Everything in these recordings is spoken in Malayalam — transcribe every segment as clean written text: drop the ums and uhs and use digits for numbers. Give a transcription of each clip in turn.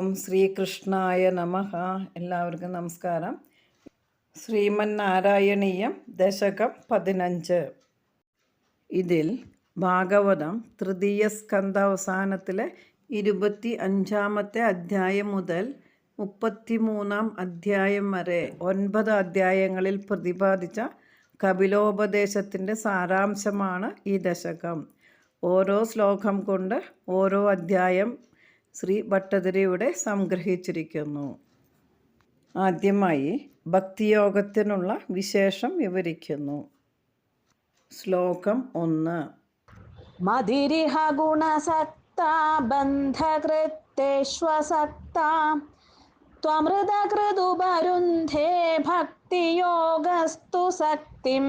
ഓം ശ്രീകൃഷ്ണായ നമഃ. എല്ലാവർക്കും നമസ്കാരം. ശ്രീമന്നാരായണീയം ദശകം 15. ഇതിൽ ഭാഗവതം തൃതീയ സ്കന്ധ അവസാനത്തിലെ 25-ാമത്തെ അധ്യായം മുതൽ 33-ാം അധ്യായം വരെ 9 അധ്യായങ്ങളിൽ പ്രതിപാദിച്ച കപിലോപദേശത്തിൻ്റെ സാരാംശമാണ് ഈ ദശകം. ഓരോ ശ്ലോകം കൊണ്ട് ഓരോ അധ്യായം ശ്രീ ഭട്ടതിരിയുടെ സംഗ്രഹിച്ചിരിക്കുന്നു. ആദ്യമായി ഭക്തിയോഗത്തിനുള്ള വിശേഷം വിവരിക്കുന്നു. ശ്ലോകം 1. മതിരിഹ ഗുണസക്ത ബന്ധകൃത്തേഷ്വസക്ത ത്വമൃതകൃതുപരുന്ധേ ഭക്തിയോഗസ്തു സക്തിം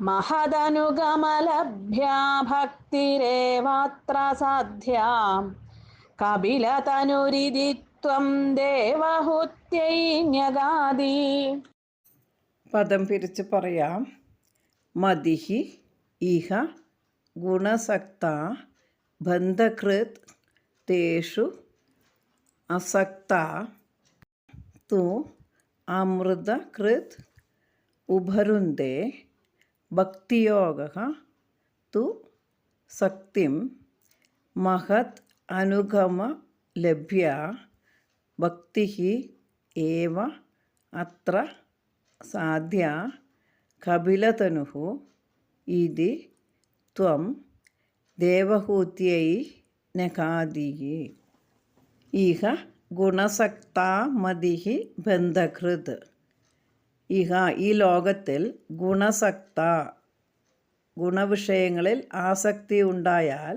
മഹദനുഗമലഭ്യാ ഭക്തിരേവാത്ര സാധ്യാ കപിലതനുരിതി ത്വം ദേവഹൂത്യൈ ന്യഗാദി. പദം പിരിച്ച് പറയാം. മതിഹി ഇഹ ഗുണസക്ത ബന്ധകൃത് തേഷു അസക്ത തു അമൃതകൃത് ഉപരുന്ദേ ഭക്തിയോഗഃ തു സക്തിം മഹത് അനുഗമ ലഭ്യ ഭക്തിഃ ഏവ അത്ര സാധ്യ കപിലതനുഃ ഇതി ത്വം ദേവഹൂത്യൈ നഖാദിഃ. ഇഹ ഗുണസക്താ മതിഃ ബന്ധകൃത്. ഇഹ ഈ ലോകത്തിൽ ഗുണസക്ത ഗുണവിഷയങ്ങളിൽ ആസക്തി ഉണ്ടായാൽ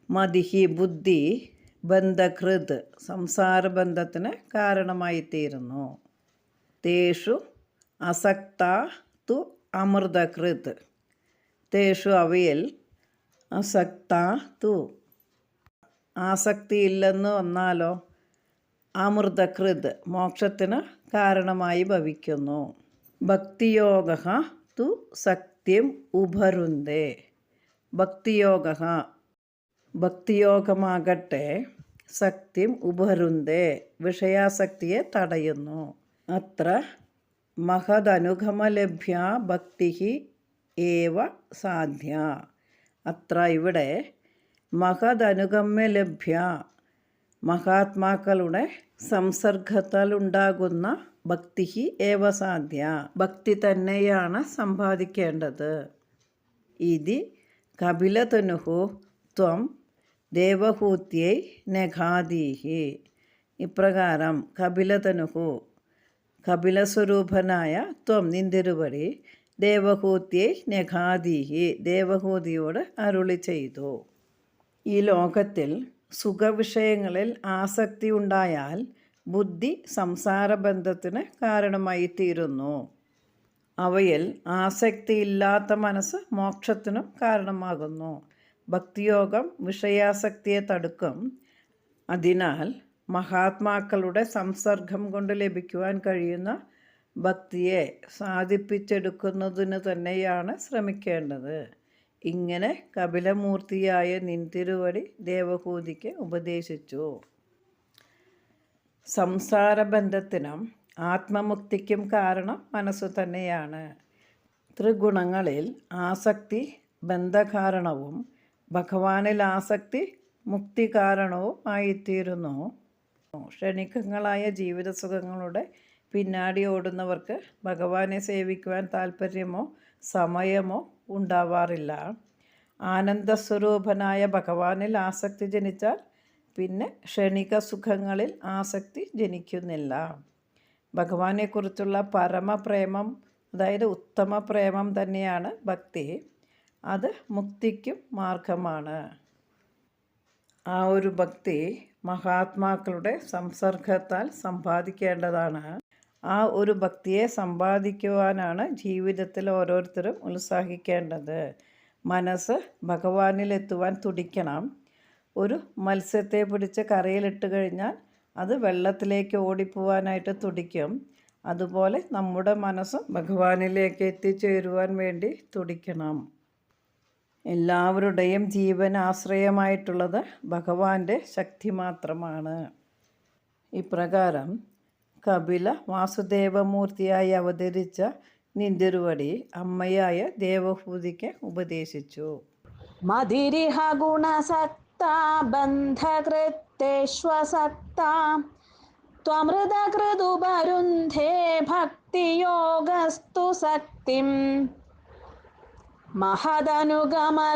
മതിഹി ബുദ്ധി ബന്ധകൃത് സംസാരബന്ധത്തിന് കാരണമായിത്തീരുന്നു. തേഷു അസക്ത തു അമൃതകൃത്. തേഷു അവയിൽ അസക്ത തു ആസക്തിയില്ലെന്ന് വന്നാലോ അമൃതകൃത് മോക്ഷത്തിന് കാരണമായി ഭവിക്കുന്നു. ഭക്തിയോഗഃ തു സക്തിം ഉപരുന്ദേ. ഭക്തിയോഗമാകട്ടെ സക്തിം ഉപരുന്ദേ വിഷയാസക്തിയെ തടയുന്നു. അത്ര മഹദനുഗമലഭ്യ ഭക്തിഃ ഏവ സാധ്യ. അത്ര ഇവിടെ മഹദനുഗമ്യലഭ്യ മഹാത്മാക്കളുടെ സംസർഗത്താൽ ഉണ്ടാകുന്ന ഭക്തി ഏവ സാധ്യ ഭക്തി തന്നെയാണ് സമ്പാദിക്കേണ്ടത്. ഇതി കപിലതനുഃ ത്വം ദേവഹൂത്യൈ നഖാദീഃ. ഇപ്രകാരം കപിലതനുഃ കപിലസ്വരൂപനായ ത്വം നിന്തിരുവടി ദേവഹൂത്യൈ നഖാദീഃ ദേവഹൂതിയോട് അരുളി ചെയ്തു. ഈ ലോകത്തിൽ സുഖവിഷയങ്ങളിൽ ആസക്തി ഉണ്ടായാൽ ബുദ്ധി സംസാരബന്ധത്തിന് കാരണമായി തീരുന്നു. അവയിൽ ആസക്തിയില്ലാത്ത മനസ്സ് മോക്ഷത്തിനും കാരണമാകുന്നു. ഭക്തിയോഗം വിഷയാസക്തിയെ തടുക്കും. അതിനാൽ മഹാത്മാക്കളുടെ സംസർഗം കൊണ്ട് ലഭിക്കുവാൻ കഴിയുന്ന ഭക്തിയെ സാധിപ്പിച്ചെടുക്കുന്നതിന് തന്നെയാണ് ശ്രമിക്കേണ്ടത്. ഇങ്ങനെ കപിലമൂർത്തിയായ നിൻതിരുവടി ദേവഹൂതിക്ക് ഉപദേശിച്ചു. സംസാരബന്ധത്തിനും ആത്മമുക്തിക്കും കാരണം മനസ്സു തന്നെയാണ്. ത്രിഗുണങ്ങളിൽ ആസക്തി ബന്ധകാരണവും ഭഗവാനിൽ ആസക്തി മുക്തികാരണവും ആയിത്തീരുന്നു. ക്ഷണികങ്ങളായ ജീവിതസുഖങ്ങളുടെ പിന്നാടി ഓടുന്നവർക്ക് ഭഗവാനെ സേവിക്കുവാൻ താല്പര്യമോ സമയമോ ഉണ്ടാവാറില്ല. ആനന്ദസ്വരൂപനായ ഭഗവാനിൽ ആസക്തി ജനിച്ചാൽ പിന്നെ ക്ഷണിക സുഖങ്ങളിൽ ആസക്തി ജനിക്കുന്നില്ല. ഭഗവാനെക്കുറിച്ചുള്ള പരമപ്രേമം, അതായത് ഉത്തമ പ്രേമം തന്നെയാണ് ഭക്തി. അത് മുക്തിക്കും മാർഗമാണ്. ആ ഒരു ഭക്തി മഹാത്മാക്കളുടെ സംസർഗത്താൽ സമ്പാദിക്കേണ്ടതാണ്. ആ ഒരു ഭക്തിയെ സമ്പാദിക്കുവാനാണ് ജീവിതത്തിൽ ഓരോരുത്തരും ഉത്സാഹിക്കേണ്ടത്. മനസ്സ് ഭഗവാനിലെത്തുവാൻ തുടിക്കണം. ഒരു മത്സ്യത്തെ പിടിച്ച് കരയിലിട്ട് കഴിഞ്ഞാൽ അത് വെള്ളത്തിലേക്ക് ഓടിപ്പോവാനായിട്ട് തുടിക്കും. അതുപോലെ നമ്മുടെ മനസ്സും ഭഗവാനിലേക്ക് എത്തിച്ചേരുവാൻ വേണ്ടി തുടിക്കണം. എല്ലാവരുടെയും ജീവൻ ആശ്രയമായിട്ടുള്ളത് ഭഗവാന്റെ ശക്തി മാത്രമാണ്. ഇപ്രകാരം കപില വാസുദേവമൂർത്തിയായി അവതരിച്ച നിന്തിരുവടി അമ്മയായ ദേവഹൂതിക്ക് ഉപദേശിച്ചു. മതിരിഹ ഗുണസക്ത ബന്ധകൃത്തേഷ്വസക്ത ത്വമൃതകൃതുപരുന്ധേ ഭക്തിയോഗസ്തു സക്തിം മഹദനുഗമലഭ്യാ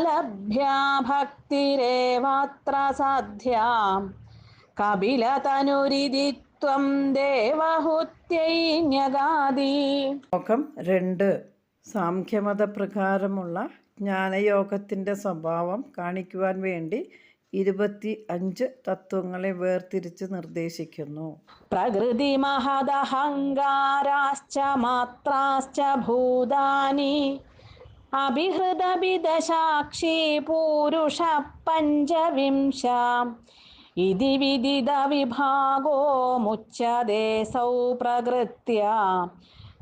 ഭക്തിരേവാത്ര സാധ്യാ കപിലതനുരിതി ത്വം ദേവഹൂത്യൈ ന്യഗാദി. ശ്ലോകം 2. സാംഖ്യമതപ്രകാരമുള്ള ജ്ഞാനയോഗത്തിൻ്റെ സ്വഭാവം കാണിക്കുവാൻ വേണ്ടി 25 തത്വങ്ങളെ വേർതിരിച്ച് നിർദ്ദേശിക്കുന്നു. പ്രകൃതി മഹദഹങ്കാരാശ്ച മാത്രാശ്ച ഭൂതാനി അഭിഹൃതവിദശാക്ഷി പൂരുഷ പഞ്ചവിംശ ഇതി വിദിത വിഭാഗോ മുച്യതേ സൗ പ്രകൃത്യ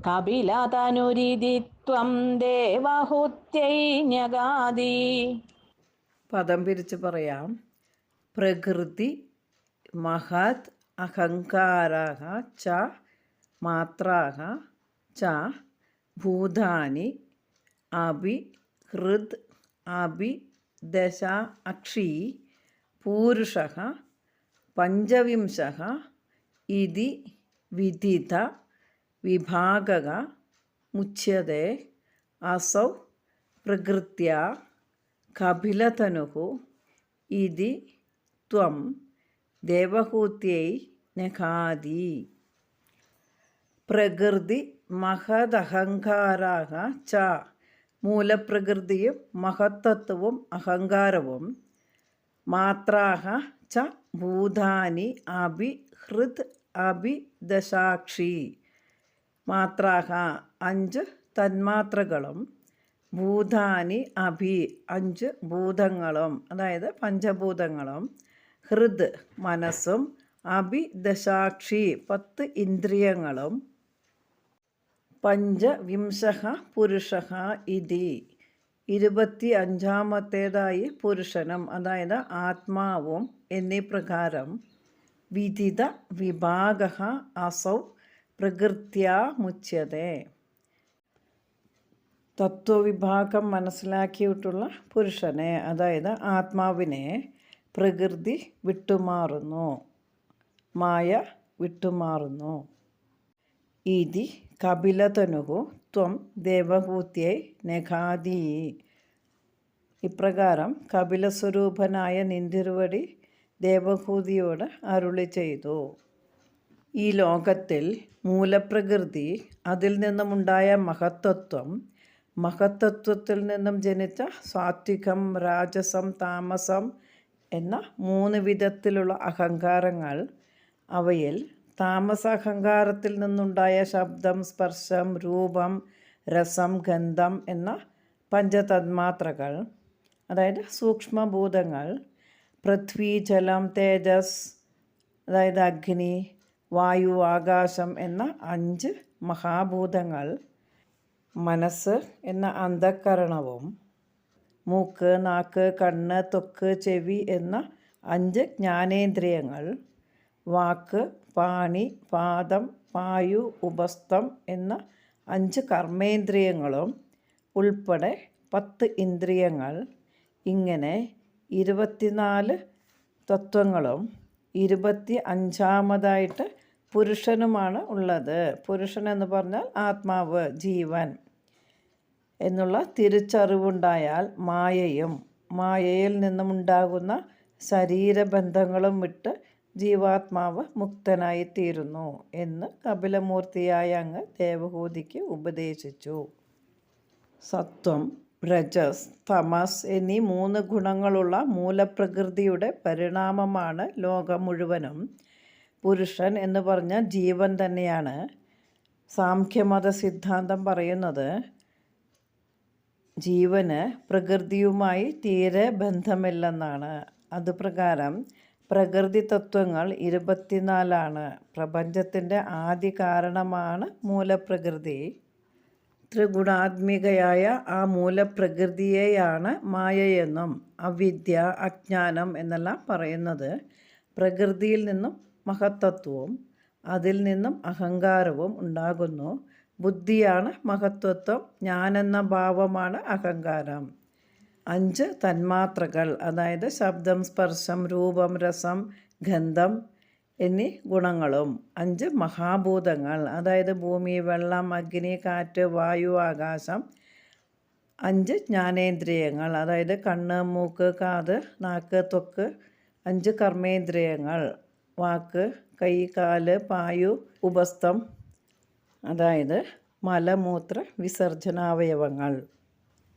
കപിലതനുരിതി ത്വം ദേവഹൂത്യൈ ന്യഗാദി. പദം പിരിച്ച് പറയാം. പ്രകൃതി മഹത് അഹങ്കാരഃ ച മാത്രഃ ച ഭൂതാനി അഭി ഹൃദ് അഭി ദശ അക്ഷി പൂരുഷഃ പഞ്ചവിംശഃ ഇതി വിദിത വിഭാഗഃ മുച്യതേ അസൗ പ്രകൃത്യ കപിലതനുഃ ഇതി ത്വം ദേവഹൂത്യൈ ന്യഗാദി. പ്രകൃതി മഹദഹങ്കാരഃ ച മൂലപ്രകൃതിയും മഹത്തത്വവും അഹങ്കാരവും മാത്രാഹ ച ഭൂതാനി അഭി ഹൃദ് അഭി ദശാക്ഷി മാത്രാഹ 5 തന്മാത്രകളും ഭൂതാനി അഭി 5 ഭൂതങ്ങളും അതായത് പഞ്ചഭൂതങ്ങളും ഹൃദ് മനസ്സും അഭി ദശാക്ഷി 10 ഇന്ദ്രിയങ്ങളും പഞ്ചവിംശഃ പുരുഷഃ ഇതി 25-ാമത്തേതായി പുരുഷനും അതായത് ആത്മാവും എന്നീ പ്രകാരം വിദിത വിഭാഗഃ അസൗ പ്രകൃത്യാ മുച്യതേ. തത്വവിഭാഗം മനസ്സിലാക്കിയിട്ടുള്ള പുരുഷനെ അതായത് ആത്മാവിനെ പ്രകൃതി വിട്ടുമാറുന്നു, മായ വിട്ടുമാറുന്നു. ഇതി കപിലതനുഃ ത്വം ദേവഹൂത്യൈ ന്യഗാദി. ഇപ്രകാരം കപിലസ്വരൂപനായ നിന്തിരുവടി ദേവഹൂതിയോട് അരുളി ചെയ്തു. ഈ ലോകത്തിൽ മൂലപ്രകൃതി, അതിൽ നിന്നുമുണ്ടായ മഹത്തത്വം, മഹത്തത്വത്തിൽ നിന്നും ജനിച്ച സാത്വികം, രാജസം, താമസം എന്ന 3 വിധത്തിലുള്ള അഹങ്കാരങ്ങൾ, അവയിൽ താമസഹങ്കാരത്തിൽ നിന്നുണ്ടായ ശബ്ദം, സ്പർശം, രൂപം, രസം, ഗന്ധം എന്ന പഞ്ചതന്മാത്രകൾ അതായത് സൂക്ഷ്മഭൂതങ്ങൾ, പൃഥ്വി, ജലം, തേജസ് അതായത് അഗ്നി, വായു, ആകാശം എന്ന 5 മഹാഭൂതങ്ങൾ, മനസ്സ് എന്ന അന്ധഃകരണവും, മൂക്ക്, നാക്ക്, കണ്ണ്, ത്വക്ക്, ചെവി എന്ന 5 ജ്ഞാനേന്ദ്രിയങ്ങൾ, വാക്ക്, പാണി, പാദം, പായു, ഉപസ്ഥം എന്ന 5 കർമ്മേന്ദ്രിയങ്ങളും ഉൾപ്പെടെ 10 ഇന്ദ്രിയങ്ങൾ, ഇങ്ങനെ 24 തത്വങ്ങളും 25-ാമതായിട്ട് പുരുഷനുമാണ് ഉള്ളത്. പുരുഷൻ എന്ന് പറഞ്ഞാൽ ആത്മാവ്, ജീവൻ എന്നുള്ള തിരിച്ചറിവുണ്ടായാൽ മായയും മായയിൽ നിന്നുമുണ്ടാകുന്ന ശരീരബന്ധങ്ങളും വിട്ട് ജീവാത്മാവ് മുക്തനായിത്തീരുന്നു എന്ന് കപിലമൂർത്തിയായ അങ്ങ് ദേവഹൂതിക്ക് ഉപദേശിച്ചു. സത്വം, രജസ്, തമസ് എന്നീ 3 ഗുണങ്ങളുള്ള മൂലപ്രകൃതിയുടെ പരിണാമമാണ് ലോകം മുഴുവനും. പുരുഷൻ എന്ന് പറഞ്ഞാൽ ജീവൻ തന്നെയാണ്. സാംഖ്യമത സിദ്ധാന്തം പറയുന്നത് ജീവന് പ്രകൃതിയുമായി തീരെ ബന്ധമില്ലെന്നാണ്. അതുപ്രകാരം പ്രകൃതി തത്വങ്ങൾ 24 പ്രപഞ്ചത്തിൻ്റെ ആദി കാരണമാണ് മൂലപ്രകൃതി. ത്രിഗുണാത്മികയായ ആ മൂലപ്രകൃതിയെയാണ് മായയെന്നും അവിദ്യ, അജ്ഞാനം എന്നെല്ലാം പറയുന്നത്. പ്രകൃതിയിൽ നിന്നും മഹത്തത്വവും അതിൽ നിന്നും അഹങ്കാരവും ഉണ്ടാകുന്നു. ബുദ്ധിയാണ് മഹത്വത്വം, ഞാനെന്ന ഭാവമാണ് അഹങ്കാരം. 5 തന്മാത്രകൾ, അതായത് ശബ്ദം, സ്പർശം, രൂപം, രസം, ഗന്ധം എന്നീ ഗുണങ്ങളും 5 മഹാഭൂതങ്ങൾ, അതായത് ഭൂമി, വെള്ളം, അഗ്നി, കാറ്റ്, വായു, ആകാശം. 5 ജ്ഞാനേന്ദ്രിയങ്ങൾ, അതായത് കണ്ണ്, മൂക്ക്, കാത്, നാക്ക്, ത്വക്ക്. 5 കർമ്മേന്ദ്രിയങ്ങൾ, വാക്ക്, കൈ, കാല്, പായു, ഉപസ്ഥം, അതായത് മലമൂത്ര വിസർജനാവയവങ്ങൾ.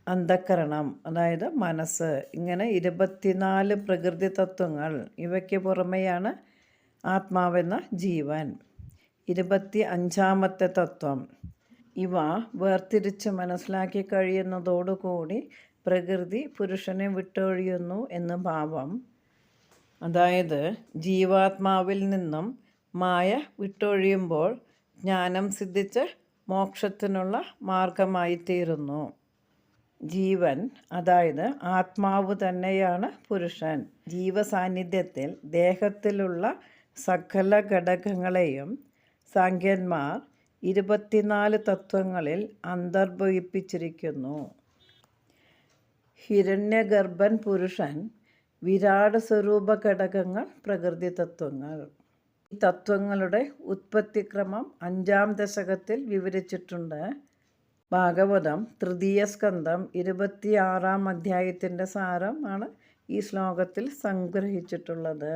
അന്ധക്കരണം, അതായത് മനസ്സ്. ഇങ്ങനെ 24 പ്രകൃതി തത്വങ്ങൾ. ഇവയ്ക്ക് പുറമെയാണ് ആത്മാവെന്ന ജീവൻ. 25ാമത്തെ തത്വം. ഇവ വേർതിരിച്ച് മനസ്സിലാക്കി കഴിയുന്നതോടുകൂടി പ്രകൃതി പുരുഷനെ വിട്ടൊഴിയുന്നു എന്ന് ഭാവം. അതായത് ജീവാത്മാവിൽ നിന്നും മായ വിട്ടൊഴിയുമ്പോൾ ജ്ഞാനം സിദ്ധിച്ച് മോക്ഷത്തിനുള്ള മാർഗമായിത്തീരുന്നു. ജീവൻ, അതായത് ആത്മാവ് തന്നെയാണ് പുരുഷൻ. ജീവസാന്നിധ്യത്തിൽ ദേഹത്തിലുള്ള സകല ഘടകങ്ങളെയും സാഖ്യന്മാർ 24 തത്വങ്ങളിൽ അന്തർഭവിപ്പിച്ചിരിക്കുന്നു. ഹിരണ്യഗർഭൻ പുരുഷൻ, വിരാട് സ്വരൂപ ഘടകങ്ങൾ പ്രകൃതി തത്വങ്ങൾ. ഈ തത്വങ്ങളുടെ ഉത്പത്തിക്രമം 5ാം ദശകത്തിൽ വിവരിച്ചിട്ടുണ്ട്. ഭാഗവതം 3യ സ്കന്ധം 26ാം അധ്യായത്തിൻ്റെ സാരം ആണ് ഈ ശ്ലോകത്തിൽ സംഗ്രഹിച്ചിട്ടുള്ളത്.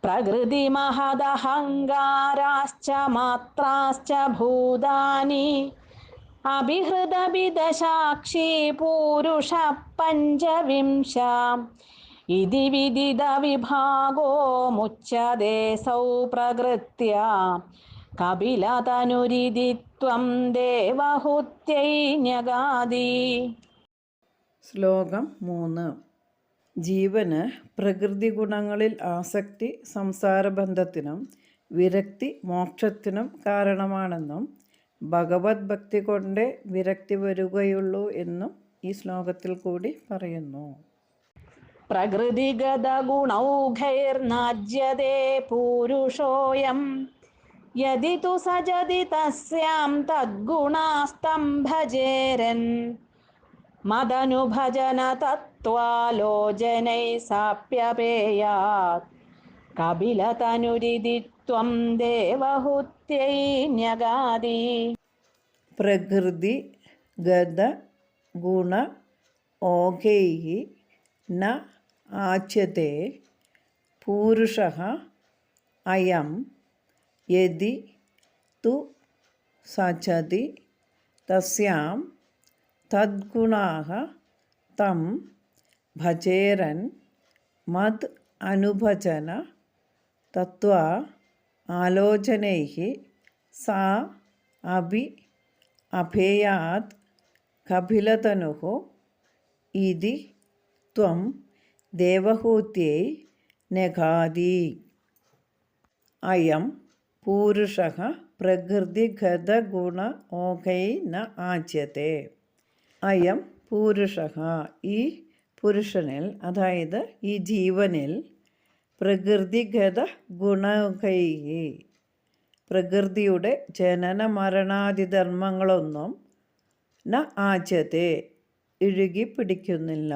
പ്രകൃതി മഹദഹങ്കാരാശ്ച മാത്രാശ്ച ഭൂതാനി അഭിഹൃതവിദസാക്ഷി പൂരുഷ പഞ്ചവിംശ ഇതി വിദിത വിഭാഗോ മുച്യതേ സൗ പ്രകൃത്യ കപിലതനുരിതിത്വം ദേവഹുത്യൈ ന്യഗാദി. ശ്ലോകം 3. ജീവന് പ്രകൃതി ഗുണങ്ങളിൽ ആസക്തി സംസാരബന്ധത്തിനും വിരക്തി മോക്ഷത്തിനും കാരണമാണെന്നും ഭഗവത് ഭക്തി കൊണ്ടേ വിരക്തി വരുകയുള്ളൂ എന്നും ഈ ശ്ലോകത്തിൽ കൂടി പറയുന്നു. പ്രകൃതിഗത ഗുണൗഘൈർനാജ്യതേ പൂരുഷോയം യദി തു സജതി തസ്യാം തദ്ഗുണാസ്തം ഭജേരൻ മദനുഭജന തത്വാലോചനൈ സാപ്യപേയാത് കപിലതനുരിതിത്വം ദേവഹുത്യൈ ന്യഗാദി. പ്രകൃതി ഗത ഗുണ ഓഘൈഃ ന ആച്യത്തെ പൂരുഷഃ അയം യദി തു സജതി തസ്യാം തദ്ഗുണാഃ തം ഭജേരൻ മദ് അനുഭജന തത്വാ ആലോചനൈഃ സാ അഭി അഭേയാത് കപിലതനുഃ ഇതി ത്വം ദേവഹൂത്യൈ ന്യഗാദി. അയം പൂരുഷഃ പ്രകൃതിഗത ഗുണ ഓഘൈ ന ആച്യത്തെ. അയം പൂരുഷഃ, ഈ പുരുഷനിൽ, അതായത് ഈ ജീവനിൽ, പ്രകൃതിഗത ഗുണൗഘൈ, പ്രകൃതിയുടെ ജനന മരണാദി ധർമ്മങ്ങളൊന്നും ന ആച്യത്തെ, ഇഴുകി പിടിക്കുന്നില്ല.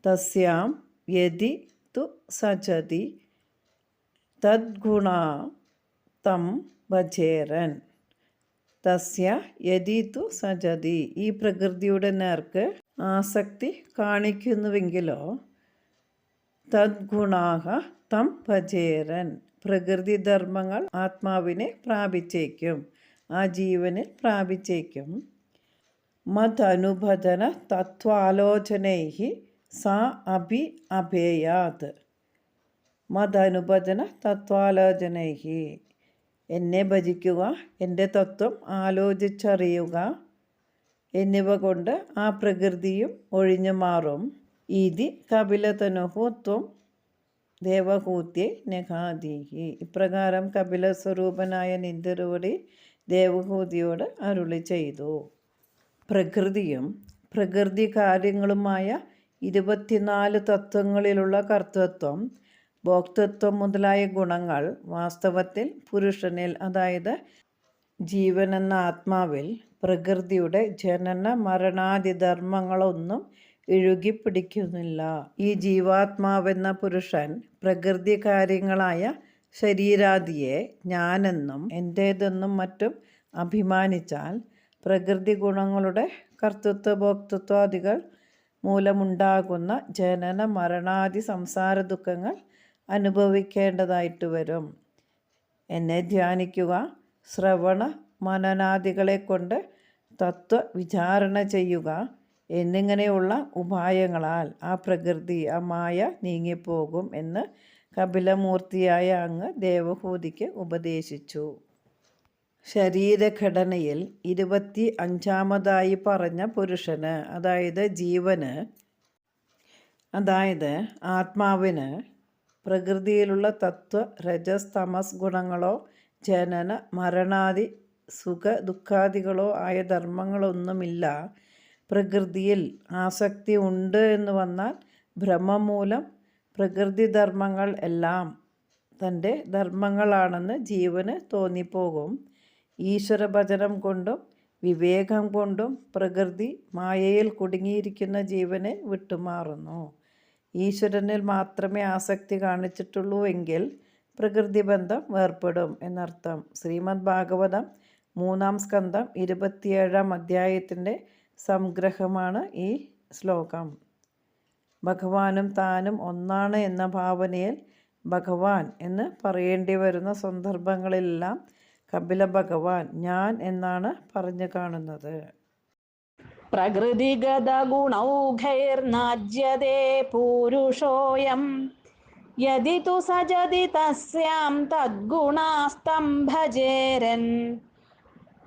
തസ്യാം യദി തു സജതി തദ്ഗുണാ തം ഭജേരൻ. തസ്യ യദി തു സജതി, ഈ പ്രകൃതിയുടെ നേർക്ക് ആസക്തി കാണിക്കുന്നുവെങ്കിലോ തദ്ഗുണാഃ തം ഭജേരൻ, പ്രകൃതി ധർമ്മങ്ങൾ ആത്മാവിനെ പ്രാപിച്ചേക്കും, ആ ജീവനെ പ്രാപിച്ചേക്കും. മദനുഭജന തത്വാലോചനൈഃ സാ അഭി അഭേയാത്. മദനുഭജന തത്വാലോചനൈഃ, എന്നെ ഭജിക്കുക, എൻ്റെ തത്വം ആലോചിച്ചറിയുക എന്നിവ കൊണ്ട് ആ പ്രകൃതിയും ഒഴിഞ്ഞു മാറും. ഇതി കപിലതനുഃ ത്വം ദേവഹൂത്യൈ ന്യഗാദി. ഇപ്രകാരം കപില സ്വരൂപനായ നിന്തിരുവടി ദേവഹൂതിയോട് അരുളി ചെയ്തു. പ്രകൃതിയും പ്രകൃതി കാര്യങ്ങളുമായ 24 തത്വങ്ങളിലുള്ള കർത്തൃത്വം, ഭോക്തൃത്വം മുതലായ ഗുണങ്ങൾ വാസ്തവത്തിൽ പുരുഷനിൽ, അതായത് ജീവനെന്ന ആത്മാവിൽ പ്രകൃതിയുടെ ജനന മരണാദി ധർമ്മങ്ങളൊന്നും ഇഴുകിപ്പിടിക്കുന്നില്ല. ഈ ജീവാത്മാവെന്ന പുരുഷൻ പ്രകൃതി കാര്യങ്ങളായ ശരീരാദിയെ ഞാനെന്നും എൻ്റേതെന്നും മറ്റും അഭിമാനിച്ചാൽ പ്രകൃതി ഗുണങ്ങളുടെ കർത്തൃത്വ ഭോക്തൃത്വാദികൾ മൂലമുണ്ടാകുന്ന ജനന മരണാദി സംസാര ദുഃഖങ്ങൾ അനുഭവിക്കേണ്ടതായിട്ട് വരും. എന്നെ ധ്യാനിക്കുക, ശ്രവണ മനനാദികളെ കൊണ്ട് തത്വ വിചാരണ ചെയ്യുക എന്നിങ്ങനെയുള്ള ഉപായങ്ങളാൽ ആ പ്രകൃതി, ആ മായ നീങ്ങിപ്പോകും എന്ന് കപിലമൂർത്തിയായ അങ്ങ് ദേവഹൂതിക്ക് ഉപദേശിച്ചു. ശരീരഘടനയിൽ 25-ാമതായി പറഞ്ഞ പുരുഷന്, അതായത് ജീവന്, അതായത് ആത്മാവിന് പ്രകൃതിയിലുള്ള തത്വ രജസ് തമസ് ഗുണങ്ങളോ ജനന മരണാദി സുഖ ദുഃഖാദികളോ ആയ ധർമ്മങ്ങളൊന്നുമില്ല. പ്രകൃതിയിൽ ആസക്തി ഉണ്ട് എന്ന് വന്നാൽ ഭ്രമം മൂലം പ്രകൃതി ധർമ്മങ്ങൾ എല്ലാം തൻ്റെ ധർമ്മങ്ങളാണെന്ന് ജീവന് തോന്നിപ്പോകും. ഈശ്വരഭജനം കൊണ്ടും വിവേകം കൊണ്ടും പ്രകൃതി മായയിൽ കുടുങ്ങിയിരിക്കുന്ന ജീവനെ വിട്ടുമാറുന്നു. ഈശ്വരനിൽ മാത്രമേ ആസക്തി കാണിച്ചിട്ടുള്ളൂ എങ്കിൽ പ്രകൃതിബന്ധം വേർപ്പെടും എന്നർത്ഥം. ശ്രീമദ് ഭാഗവതം 3-ാം സ്കന്ധം 27-ാം അധ്യായത്തിൻ്റെ സംഗ്രഹമാണ് ഈ ശ്ലോകം. ഭഗവാനും താനും ഒന്നാണ് എന്ന ഭാവനയിൽ ഭഗവാൻ എന്ന് പറയേണ്ടി വരുന്ന സന്ദർഭങ്ങളിലെല്ലാം കപില ഭഗവാൻ ഞാൻ എന്നാണ് പറഞ്ഞു കാണുന്നത്. പ്രകൃതിഗത ഗുണൗഘൈർനാജ്യതേ പൂരുഷോയം യദി തു സജതി തസ്യാം തദ്ഗുണാസ്തം ഭജേരൻ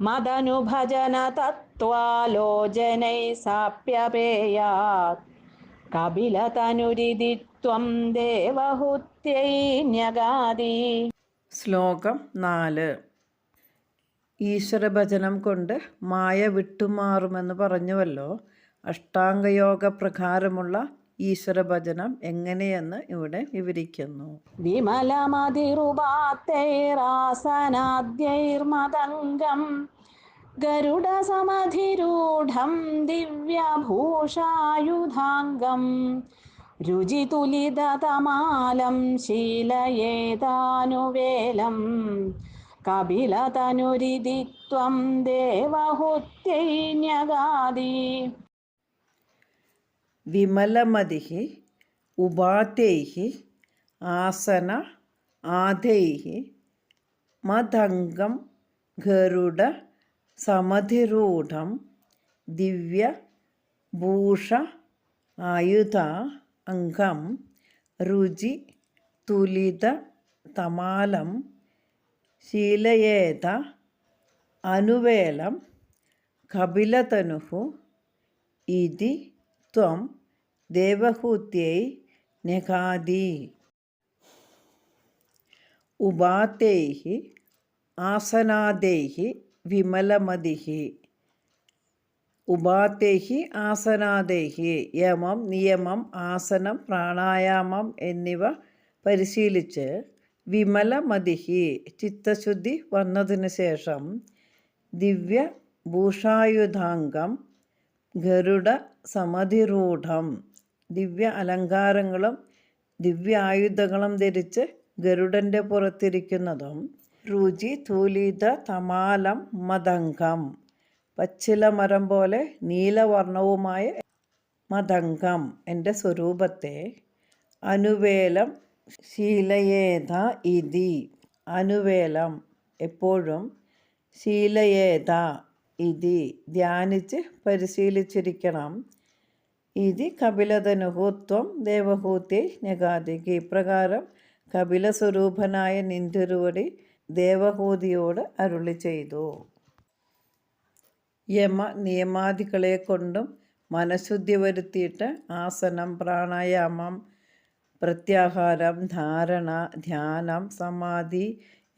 മദനുഭജന തത്വാലോചനൈ സാപ്യപേയാത് കപിലതനുരിതിത്വം ദേവഹുത്യൈ ന്യഗാതി. ശ്ലോകം 4. ഈശ്വരഭജനം കൊണ്ട് മായ വിട്ടുമാറുമെന്ന് പറഞ്ഞുവല്ലോ. അഷ്ടാംഗയോഗ പ്രകാരമുള്ള ഈശ്വരഭജനം എങ്ങനെയെന്ന് ഇവിടെ വിവരിക്കുന്നു. വിമലമതിരുപാത്തൈരാസനാദ്യൈർമതംഗം ഗരുഡസമധിരൂഢം ദിവ്യഭൂഷായുധാംഗം രുചിതുലിതതമാലം ശീലയേതാനുവേലം കപിലതനുരിതിത്വം ദേവഹുത്യൈ ന്യഗാതി. വിമലമതിഃ ഉപാത്യൈഃ ആസന ആദൈഃ മദംഗം ഗരുഡ സമധിരൂഢം ദിവ്യ ഭൂഷ ആയുധ അംഗം രുചി തുലിത തമാലം ശീലയേത അനുവേലം കപിലതനുഃ ഇതി ത്വം ദേവഹൂത്യൈ ന്യഗാതി. ഉപാത്യൈഃ ആസനാദൈഃ വിമലമതിഃ. ഉപാത്യൈഃ ആസനാദൈഃ യമം നിയമം ആസനം പ്രാണായാമം എന്നിവ പരിശീലിച്ച് വിമലമതിഃ ചിത്തശുദ്ധി വന്നതിന് ശേഷം ദിവ്യ ഭൂഷായുധാംഗം ഗരുഡ സമധിരൂഢം ദിവ്യ അലങ്കാരങ്ങളും ദിവ്യ ആയുധങ്ങളും ധരിച്ച് ഗരുഡൻ്റെ പുറത്തിരിക്കുന്നതും രുചി തുലിത തമാലം മദംഗം പച്ചില മരം പോലെ നീലവർണവുമായ മദംഗം എൻ്റെ സ്വരൂപത്തെ അനുവേലം ശീലയേത ഇതി അനുവേലം എപ്പോഴും ശീലയേത ഇതി ധ്യാനിച്ച് പരിശീലിച്ചിരിക്കണം. ഇതി കപിലതനുഹൂത്വം ദേവഹൂത്യൈ ന്യഗാതിക്ക്. ഇപ്രകാരം കപിലസ്വരൂപനായ നിന്തിരുവടി ദേവഹൂതിയോട് അരുളി ചെയ്തു. യമ നിയമാദികളെ കൊണ്ടും മനഃശുദ്ധി വരുത്തിയിട്ട് ആസനം പ്രാണായാമം പ്രത്യാഹാരം ധാരണ ധ്യാനം സമാധി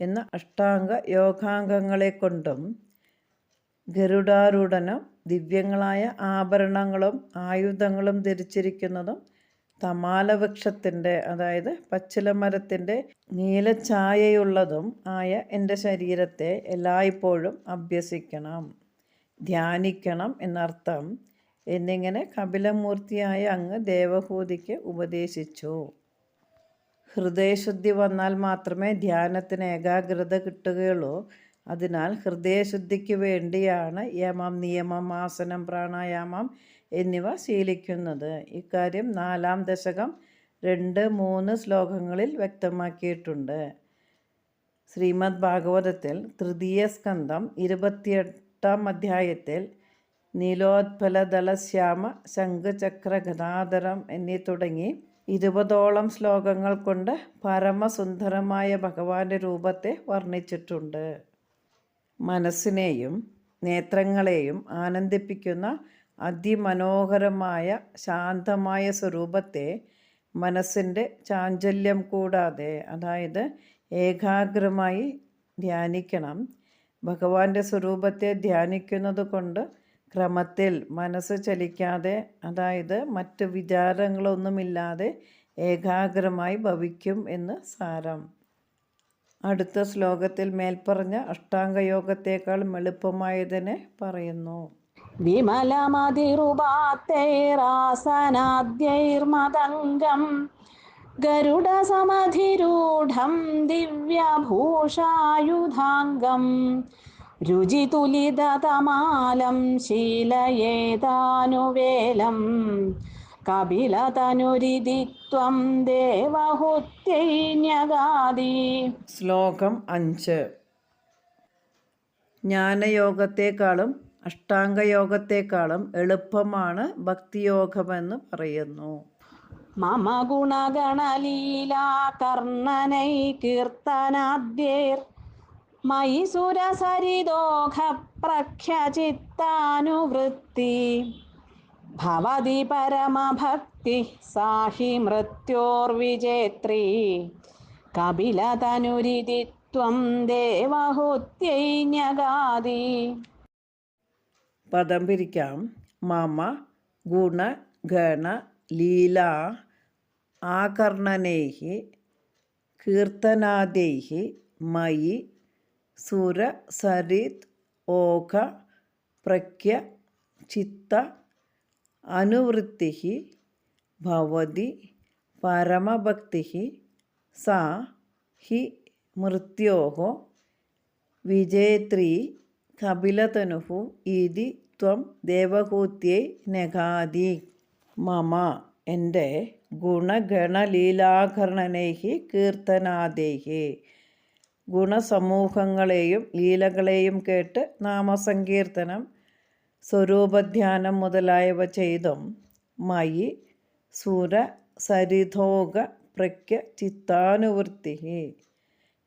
എന്ന അഷ്ടാംഗ യോഗാംഗങ്ങളെ കൊണ്ടും ഗരുഡാരൂഢനും ദിവ്യങ്ങളായ ആഭരണങ്ങളും ആയുധങ്ങളും ധരിച്ചിരിക്കുന്നതും തമാലവൃക്ഷത്തിൻ്റെ അതായത് പച്ചിലമരത്തിൻ്റെ നീലഛായയുള്ളതും ആയ എൻ്റെ ശരീരത്തെ എല്ലായ്പ്പോഴും അഭ്യസിക്കണം, ധ്യാനിക്കണം എന്നർത്ഥം എന്നിങ്ങനെ കപിലമൂർത്തിയായ അങ്ങ് ദേവഹൂതിക്ക് ഉപദേശിച്ചു. ഹൃദയശുദ്ധി വന്നാൽ മാത്രമേ ധ്യാനത്തിന് ഏകാഗ്രത കിട്ടുകയുള്ളൂ. അതിനാൽ ഹൃദയശുദ്ധിക്ക് വേണ്ടിയാണ് യമം, നിയമം, ആസനം, പ്രാണായാമം എന്നിവ ശീലിക്കുന്നത്. ഇക്കാര്യം 4-ാം ദശകം 2-3 ശ്ലോകങ്ങളിൽ വ്യക്തമാക്കിയിട്ടുണ്ട്. ശ്രീമദ് ഭാഗവതത്തിൽ തൃതീയ സ്കന്ധം 28-ാം അധ്യായത്തിൽ നീലോത്പലദളശ്യാമ ശംഖചക്ര ഗദാധരം എന്നീ തുടങ്ങി 20ഓളം ശ്ലോകങ്ങൾ കൊണ്ട് പരമസുന്ദരമായ ഭഗവാന്റെ രൂപത്തെ വർണ്ണിച്ചിട്ടുണ്ട്. മനസ്സിനെയും നേത്രങ്ങളെയും ആനന്ദിപ്പിക്കുന്ന അതിമനോഹരമായ ശാന്തമായ സ്വരൂപത്തെ മനസ്സിൻ്റെ ചാഞ്ചല്യം കൂടാതെ അതായത് ഏകാഗ്രമായി ധ്യാനിക്കണം. ഭഗവാന്റെ സ്വരൂപത്തെ ധ്യാനിക്കുന്നത് കൊണ്ട് ക്രമത്തിൽ മനസ്സ് ചലിക്കാതെ അതായത് മറ്റ് വിചാരങ്ങളൊന്നുമില്ലാതെ ഏകാഗ്രമായി ഭവിക്കും എന്ന് സാരം. അടുത്ത ശ്ലോകത്തിൽ മേൽപ്പറഞ്ഞ അഷ്ടാംഗയോഗത്തേക്കാൾ എളുപ്പമായതിനെ പറയുന്നു. വിമലമതിരുപാത്തൈരാസനാദ്യൈർമതംഗം ഗരുഡസമധിരൂഢം ദിവ്യഭൂഷായുധാംഗം രുചിതുലിതതമാലം ശീലയേതാനുവേലം കപിലതനുരിതിത്വം ദേവഹുത്യൈ ന്യഗാദി. ശ്ലോകം 5. ജ്ഞാനയോഗത്തേക്കാളും അഷ്ടാംഗയോഗത്തേക്കാളും എളുപ്പമാണ് ഭക്തിയോഗമെന്ന് പറയുന്നു. മമ ഗുണഗണലീലാ കർണനൈ കീർത്തനാദ്യേർ മയി സുരസരിദോഘ പ്രഖ്യചിത്താനുവൃത്തി ഭവതി പരമഭക്തി സാഹി മൃത്യോർവിജേത്രീ കപിലതനുരിതിത്വം ദേവഹുത്യൈ ന്യഗാദി. പദം പിരിക്കാം. മമ ഗുണ ഗണ ലീലാ ആകർണനൈഹി കീർത്തനാദൈഹി മയി സുര സരിത് ഓഘ പ്രഖ്യ ചിത്ത അനുവൃത്തിഃ ഭവതി പരമഭക്തിഃ സാ ഹി മൃത്യോഃ വിജേത്രീ കപിലതനുഃ ഇതി ത്വം ദേവഹൂത്യൈ ന്യഗാദി. മമ എൻ്റെ ഗുണഗണലീലാകർണനൈഃ കീർത്തനാദൈഃ ഗുണസമൂഹങ്ങളെയും ലീലകളെയും കേട്ട് നാമസങ്കീർത്തനം, സ്വരൂപധ്യാനം മുതലായവ ചെയ്തും മയി സുര സരിതോഘ പ്രഖ്യ ചിത്താനുവൃത്തി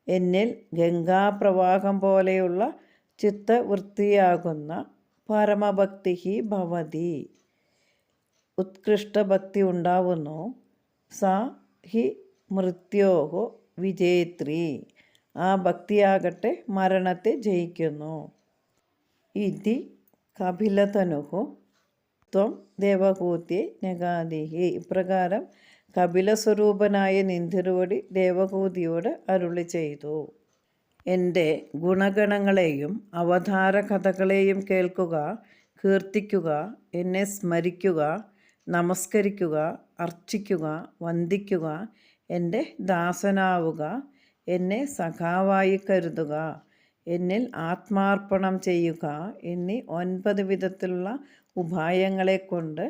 എന്നിൽ ഗംഗാപ്രവാഹം പോലെയുള്ള ചിത്തവൃത്തിയാകുന്ന പരമഭക്തി ഭവതി ഉത്കൃഷ്ടഭക്തി ഉണ്ടാവുന്നു. സാ ഹി മൃത്യോഹോ വിജേത്രി ആ ഭക്തിയാകട്ടെ മരണത്തെ ജയിക്കുന്നു. ഇതി കപിലതനുഃ ത്വം ദേവഹൂത്യൈ ന്യഗാദി. ഇപ്രകാരം കപിലസ്വരൂപനായ നിന്തിരുവടി ദേവഹൂതിയോട് അരുളി ചെയ്തു. എൻ്റെ ഗുണഗണങ്ങളെയും അവതാര കഥകളെയും കേൾക്കുക, കീർത്തിക്കുക, എന്നെ സ്മരിക്കുക, നമസ്കരിക്കുക, അർച്ചിക്കുക, വന്ദിക്കുക, എൻ്റെ ദാസനാവുക, എന്നെ സഖാവായി കരുതുക, എന്നിൽ ആത്മാർപ്പണം ചെയ്യുക എന്നീ 9 വിധത്തിലുള്ള ഉപായങ്ങളെക്കൊണ്ട്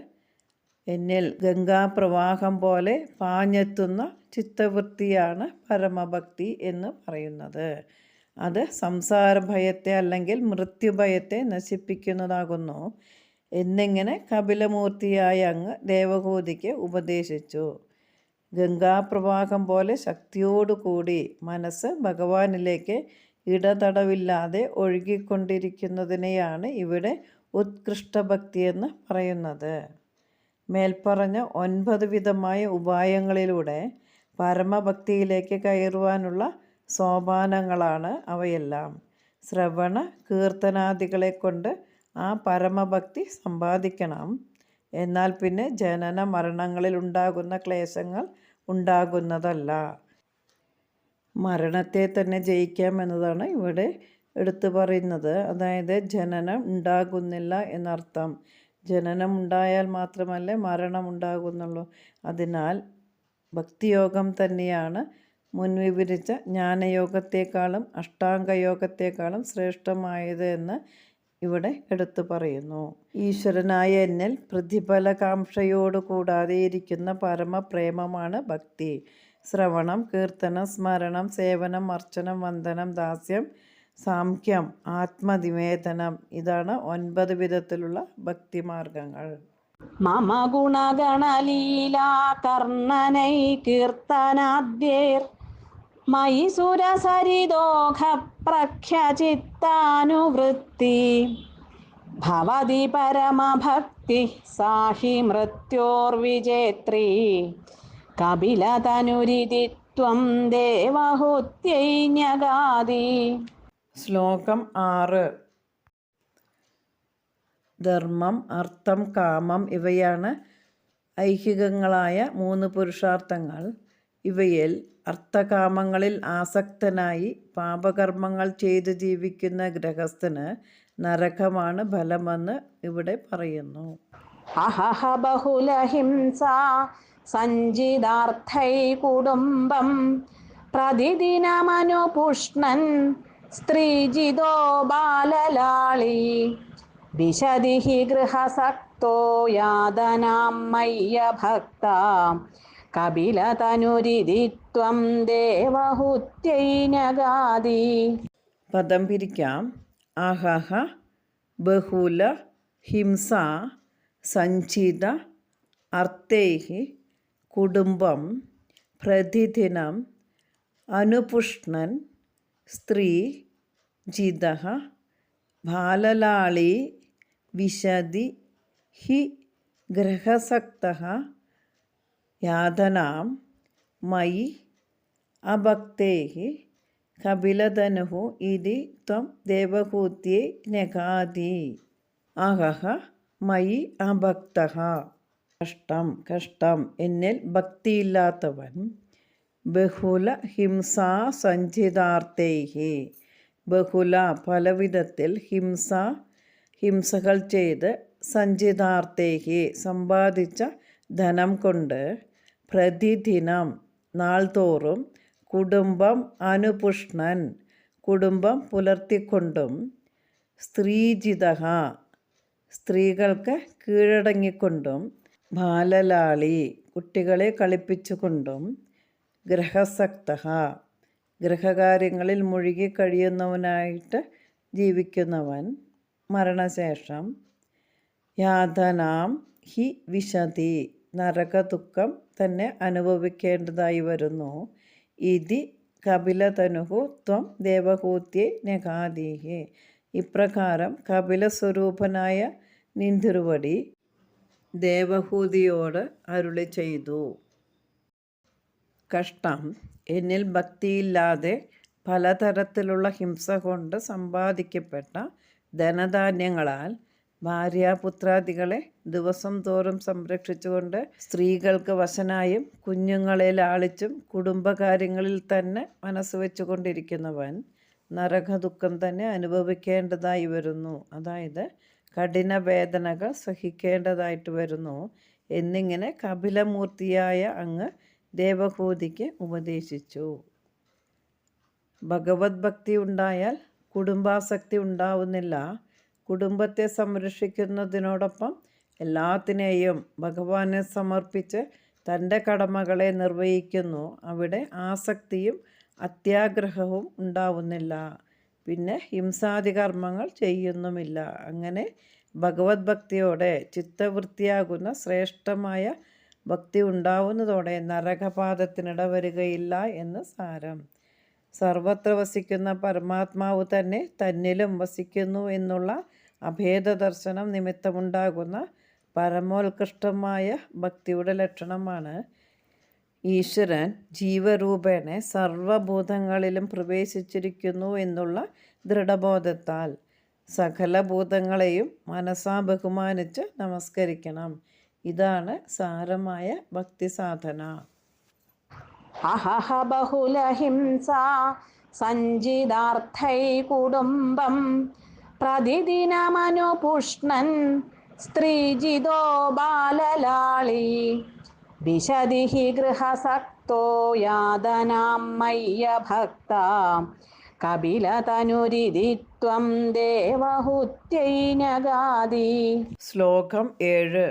എന്നിൽ ഗംഗാപ്രവാഹം പോലെ പാഞ്ഞെത്തുന്ന ചിത്തവൃത്തിയാണ് പരമഭക്തി എന്ന് പറയുന്നത്. അത് സംസാരഭയത്തെ അല്ലെങ്കിൽ മൃത്യുഭയത്തെ നശിപ്പിക്കുന്നതാകുന്നു എന്നിങ്ങനെ കപിലമൂർത്തിയായ അങ്ങ് ദേവഹൂതിക്ക് ഉപദേശിച്ചു. ഗംഗാപ്രവാഹം പോലെ ശക്തിയോടുകൂടി മനസ്സ് ഭഗവാനിലേക്ക് ഇടതടവില്ലാതെ ഒഴുകിക്കൊണ്ടിരിക്കുന്നതിനെയാണ് ഇവിടെ ഉത്കൃഷ്ടഭക്തിയെന്ന് പറയുന്നത്. മേൽപ്പറഞ്ഞ 9 വിധമായ ഉപായങ്ങളിലൂടെ പരമഭക്തിയിലേക്ക് കയറുവാനുള്ള സോപാനങ്ങളാണ് അവയെല്ലാം. ശ്രവണ കീർത്തനാദികളെ കൊണ്ട് ആ പരമഭക്തി സമ്പാദിക്കണം. എന്നാൽ പിന്നെ ജനന മരണങ്ങളിൽ ഉണ്ടാകുന്ന ക്ലേശങ്ങൾ ഉണ്ടാകുന്നതല്ല. മരണത്തെ തന്നെ ജയിക്കാം എന്നതാണ് ഇവിടെ എടുത്തു പറയുന്നത്. അതായത് ജനനം ഉണ്ടാകുന്നില്ല എന്നർത്ഥം. ജനനം ഉണ്ടായാൽ മാത്രമല്ലേ മരണം ഉണ്ടാകുന്നുള്ളൂ. അതിനാൽ ഭക്തിയോഗം തന്നെയാണ് മുൻവിവരിച്ച ജ്ഞാനയോഗത്തെക്കാളും അഷ്ടാംഗയോഗത്തെക്കാളും ശ്രേഷ്ഠമായത് എന്ന് ഇവിടെ എടുത്തു പറയുന്നു. ഈശ്വരനായ എന്നിൽ പ്രതിഫലകാംക്ഷയോടു കൂടാതെ ഇരിക്കുന്ന പരമപ്രേമമാണ് ഭക്തി. ശ്രവണം, കീർത്തനം, സ്മരണം, സേവനം, അർച്ചനം, വന്ദനം, ദാസ്യം, സാംഖ്യം, ആത്മനിവേദനം, ഇതാണ് 9 വിധത്തിലുള്ള ഭക്തിമാർഗങ്ങൾ. മമ ഗുണഗണലീലാ കർണനൈ കീർത്തനാദ്യേർ മയി സുരസരിദോഘ പ്രഖ്യചിത്താനുവൃത്തി ഭവതി പരമഭക്തി സാഹി മൃത്യോർവിജേത്രീ കപിലതനുരിതി ത്വം ദേവഹൂത്യൈ ന്യഗാതി. ശ്ലോകം 6. ധർമ്മം, അർത്ഥം, കാമം ഇവയാണ് ഐഹികങ്ങളായ 3 പുരുഷാർത്ഥങ്ങൾ. ഇവയിൽ അർത്ഥകാമങ്ങളിൽ ആസക്തനായി പാപകർമ്മങ്ങൾ ചെയ്തു ജീവിക്കുന്ന ഗൃഹസ്ഥന് നരകമാണ് ഫലമെന്ന് ഇവിടെ പറയുന്നു. അഹഹ ബഹുലഹിംസ സഞ്ചിതാർത്ഥൈ കുടുംബം പ്രതിദിനമനുപുഷ്ണൻ സ്ത്രീജിതോ ബാലലാളി വിശതി ഹി ഗൃഹസക്തോ യാതനാം മയ്യ ഭക്ത കപിലതനുരിതി ത്വം ദേവഹൂത്യൈ ന്യഗാതി. പദം പിരിക്കാം. അഹഹ ബഹുല ഹിംസ സഞ്ചിത അർത്ഥൈഹി കുടുംബം പ്രതിദിനം അനുപുഷ്ണൻ സ്ത്രീ ജിതഃ ബാലലാളി വിശതി ഹി ഗൃഹസക്തഃ യാതനാം മയി അഭക്തൈഃ കപിലതനുഃ ഇതി ത്വം ദേവഹൂത്യൈ ന്യഗാതി. അഹഹ മയി അഭക്തഃ, കഷ്ടം കഷ്ടം, എന്നിൽ ഭക്തിയില്ലാത്തവൻ. ബഹുല ഹിംസാ സഞ്ചിതാർത്ഥൈഹി, ബഹുല പലവിധത്തിൽ ഹിംസകൾ ചെയ്ത് സഞ്ചിതാർത്ഥൈഹി സമ്പാദിച്ച ധനം കൊണ്ട് പ്രതിദിനം നാൾതോറും കുടുംബം അനുപുഷ്ണൻ കുടുംബം പുലർത്തിക്കൊണ്ടും സ്ത്രീജിതഃ സ്ത്രീകൾക്ക് കീഴടങ്ങിക്കൊണ്ടും ബാലലാളി കുട്ടികളെ കളിപ്പിച്ചുകൊണ്ടും ഗൃഹസക്തഃ ഗൃഹകാര്യങ്ങളിൽ മുഴുകി കഴിയുന്നവനായിട്ട് ജീവിക്കുന്നവൻ മരണശേഷം യാതനാം ഹി വിശതി നരകദുഃഖം തന്നെ അനുഭവിക്കേണ്ടതായി വരുന്നു. ഇതി കപിലതനുഃ ത്വം ദേവഹൂത്യൈ ന്യഗാതിഃ, ഇപ്രകാരം കപിലസ്വരൂപനായ നിന്തിരുവടി ദേവഹൂതിയോട് അരുളി ചെയ്തു. കഷ്ടം, എന്നിൽ ഭക്തിയില്ലാതെ പലതരത്തിലുള്ള ഹിംസ കൊണ്ട് സമ്പാദിക്കപ്പെട്ട ധനധാന്യങ്ങളാൽ ഭാര്യാപുത്രാദികളെ ദിവസം തോറും സംരക്ഷിച്ചുകൊണ്ട് സ്ത്രീകൾക്ക് വശനായും കുഞ്ഞുങ്ങളെ ലാളിച്ചും കുടുംബകാര്യങ്ങളിൽ തന്നെ മനസ്സ് വെച്ചുകൊണ്ടിരിക്കുന്നവൻ നരകദുഃഖം തന്നെ അനുഭവിക്കേണ്ടതായി വരുന്നു. അതായത് കഠിന വേദനകൾ സഹിക്കേണ്ടതായിട്ട് വരുന്നു എന്നിങ്ങനെ കപിലമൂർത്തിയായ അങ്ങ് ദേവഹൂതിക്ക് ഉപദേശിച്ചു. ഭഗവത് ഭക്തി ഉണ്ടായാൽ കുടുംബാസക്തി ഉണ്ടാവുന്നില്ല. കുടുംബത്തെ സംരക്ഷിക്കുന്നതിനോടൊപ്പം എല്ലാത്തിനെയും ഭഗവാനെ സമർപ്പിച്ച് തൻ്റെ കടമകളെ നിർവഹിക്കുന്നു. അവിടെ ആസക്തിയും അത്യാഗ്രഹവും ഉണ്ടാവുന്നില്ല. പിന്നെ ഹിംസാദി കർമ്മങ്ങൾ ചെയ്യുന്നുമില്ല. അങ്ങനെ ഭഗവത് ഭക്തിയോടെ ചിത്തവൃത്തിയാകുന്ന ശ്രേഷ്ഠമായ ഭക്തി ഉണ്ടാവുന്നതോടെ നരകപാതത്തിനിട വരികയില്ല എന്ന് സാരം. സർവത്ര വസിക്കുന്ന പരമാത്മാവ് തന്നെ തന്നിലും വസിക്കുന്നു എന്നുള്ള അഭേദ ദർശനം നിമിത്തമുണ്ടാകുന്ന പരമോത്കൃഷ്ടമായ ഭക്തിയുടെ ലക്ഷണമാണ് ഈശ്വരൻ ജീവരൂപേണ സർവഭൂതങ്ങളിലും പ്രവേശിച്ചിരിക്കുന്നു എന്നുള്ള ദൃഢബോധത്താൽ സകല ഭൂതങ്ങളെയും മനസാ ബഹുമാനിച്ച് നമസ്കരിക്കണം. ഇതാണ് സാരമായ ഭക്തി സാധന. അഹഹ ബഹുലഹിംസ സഞ്ചിതാർത്ഥൈ കുടുംബം പ്രതിദിനമനുപുഷ്ണൻ സ്ത്രീജിതോ ബാലലാളി വിശതി ഹി ഗൃഹസക്തോ യാതനാം മയ്യ ഭക്ത കപിലതനുരിതിത്വം ദേവഹുത്യൈ നഗാദി. ശ്ലോകം 7.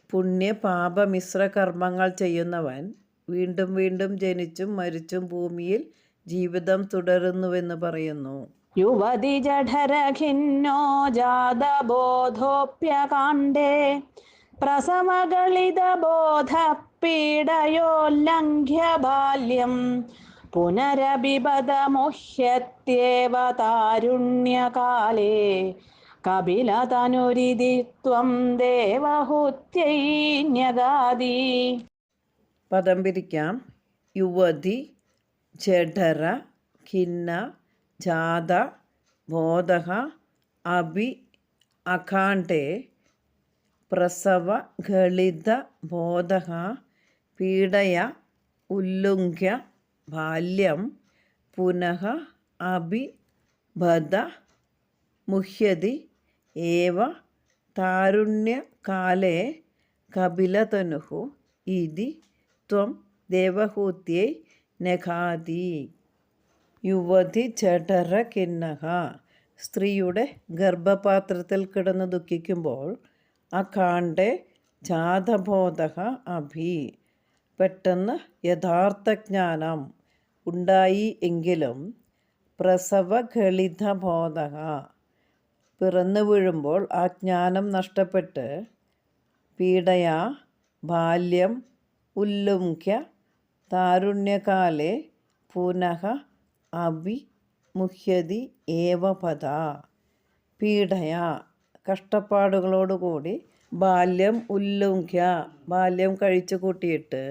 പുണ്യപാപമിശ്ര കർമ്മങ്ങൾ ചെയ്യുന്നവൻ വീണ്ടും വീണ്ടും ജനിച്ചും മരിച്ചും ഭൂമിയിൽ ജീവിതം തുടരുന്നുവെന്ന് പറയുന്നു. യുവതി ജഠരഖിന്നോ ജാതബോധോപ്യകാണ്ഡേ പ്രസവഗളിതബോധ പീഡയോല്ലംഘ്യ ബാല്യം പുനരബിബദ മുഹ്യത്യേവ താരുണ്യകാലേ കപിലതനുരിതിത്വം ദേവഹുത്യൈ ന്യഗാദി. പദം പിരിക്കാം. യുവതി ജഠര ഖിന്ന ജാത ബോധഃ അഭി അഖാണ്ഡേ പ്രസവ ഗളിത ബോധഃ പീഡയ ഉല്ലുംഘ്യ ബാല്യം പുനഃ അഭി ബദ മുഹ്യതി ഏവ താരുണ്യകാലേ കപിലതനുഃ ഇതി ത്വം ദേവഹൂത്യൈ നഖാതി. യുവതി ജഠര ഖിന്നഃ സ്ത്രീയുടെ ഗർഭപാത്രത്തിൽ കിടന്ന് ദുഃഖിക്കുമ്പോൾ അഖാണ്ഡേ ജാതബോധഃ അഭി പെട്ടെന്ന് യഥാർത്ഥജ്ഞാനം ഉണ്ടായി എങ്കിലും പ്രസവഗളിതബോധഃ പിറന്നു വീഴുമ്പോൾ ആ ജ്ഞാനം നഷ്ടപ്പെട്ട് പീഡയ ബാല്യം ഉല്ലുംഘ്യ താരുണ്യകാലേ പുനഃ അഭി മുഹ്യതി ഏവ പദ പീഡയ കഷ്ടപ്പാടുകളോടുകൂടി ബാല്യം ഉല്ലുംഘ്യ ബാല്യം കഴിച്ചു കൂട്ടിയിട്ട്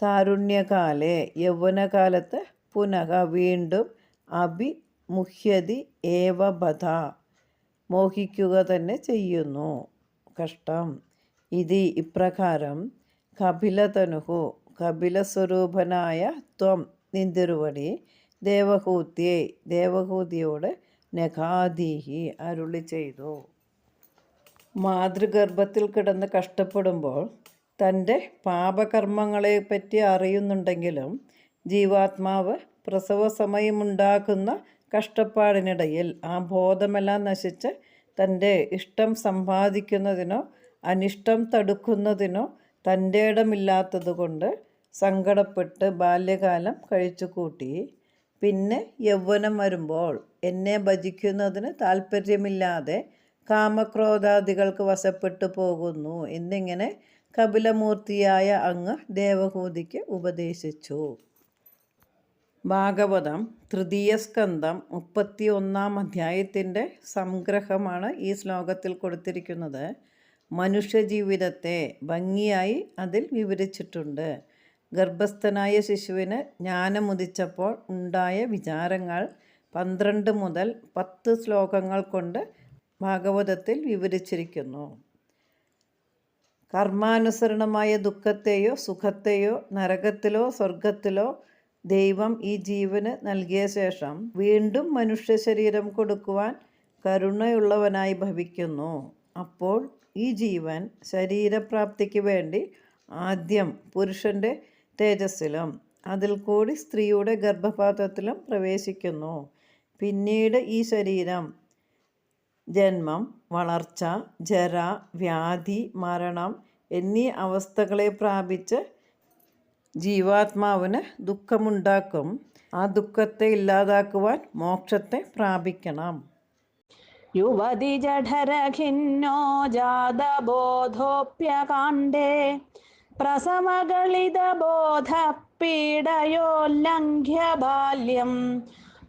താരുണ്യകാലേ യൗവനകാലത്ത് പുനഃ വീണ്ടും അഭി മുഹ്യതി ഏവ ബധ മോഹിക്കുക തന്നെ ചെയ്യുന്നു. കഷ്ടം. ഇതി ഇപ്രകാരം കപിലതനുഃ കപിലസ്വരൂപനായ ത്വം നിന്തിരുവടി ദേവഹൂത്യേ ദേവഹൂതിയോട് നഖാദീഹി അരുളി ചെയ്തു. മാതൃഗർഭത്തിൽ കിടന്ന് കഷ്ടപ്പെടുമ്പോൾ തൻ്റെ പാപകർമ്മങ്ങളെപ്പറ്റി അറിയുന്നുണ്ടെങ്കിലും ജീവാത്മാവ് പ്രസവ സമയമുണ്ടാക്കുന്ന കഷ്ടപ്പാടിനിടയിൽ ആ ബോധമെല്ലാം നശിച്ച് തൻ്റെ ഇഷ്ടം സമ്പാദിക്കുന്നതിനോ അനിഷ്ടം തടുക്കുന്നതിനോ തൻ്റെ ഇടമില്ലാത്തതുകൊണ്ട് സങ്കടപ്പെട്ട് ബാല്യകാലം കഴിച്ചു കൂട്ടി. പിന്നെ യൗവനം വരുമ്പോൾ എന്നെ ഭജിക്കുന്നതിന് താല്പര്യമില്ലാതെ കാമക്രോധാദികൾക്ക് വശപ്പെട്ടു പോകുന്നു എന്നിങ്ങനെ കപിലമൂർത്തിയായ അങ്ങ് ദേവഹൂതിക്ക് ഉപദേശിച്ചു. ഭാഗവതം തൃതീയ സ്കന്ധം 31-ാം അധ്യായത്തിൻ്റെ സംഗ്രഹമാണ് ഈ ശ്ലോകത്തിൽ കൊടുത്തിരിക്കുന്നത്. മനുഷ്യജീവിതത്തെ ഭംഗിയായി അതിൽ വിവരിച്ചിട്ടുണ്ട്. ഗർഭസ്ഥനായ ശിശുവിന് ജ്ഞാനമുദിച്ചപ്പോൾ ഉണ്ടായ വിചാരങ്ങൾ 12 മുതൽ 10 ശ്ലോകങ്ങൾ കൊണ്ട് ഭാഗവതത്തിൽ വിവരിച്ചിരിക്കുന്നു. കർമാനുസരണമായ ദുഃഖത്തെയോ സുഖത്തെയോ നരകത്തിലോ സ്വർഗത്തിലോ ദൈവം ഈ ജീവന് നൽകിയ ശേഷം വീണ്ടും മനുഷ്യ ശരീരം കൊടുക്കുവാൻ കരുണയുള്ളവനായി ഭവിക്കുന്നു. അപ്പോൾ ഈ ജീവൻ ശരീരപ്രാപ്തിക്ക് വേണ്ടി ആദ്യം പുരുഷൻ്റെ തേജസ്സിലും അതിൽ കൂടി സ്ത്രീയുടെ ഗർഭപാത്രത്തിലും പ്രവേശിക്കുന്നു. പിന്നീട് ഈ ശരീരം ജന്മം, വളർച്ച, ജര, വ്യാധി, മരണം എന്നീ അവസ്ഥകളെ പ്രാപിച്ച് ജീവാത്മാവിന് ദുഃഖമുണ്ടാക്കും. ആ ദുഃഖത്തെ ഇല്ലാതാക്കുവാൻ മോക്ഷത്തെ പ്രാപിക്കണം. യുവതി ജഠരഖിന്നോ ജാതബോധോപ്യകാണ്ഡേ പ്രസവഗളിതബോധ പീഡയോല്ലംഘ്യ ബാല്യം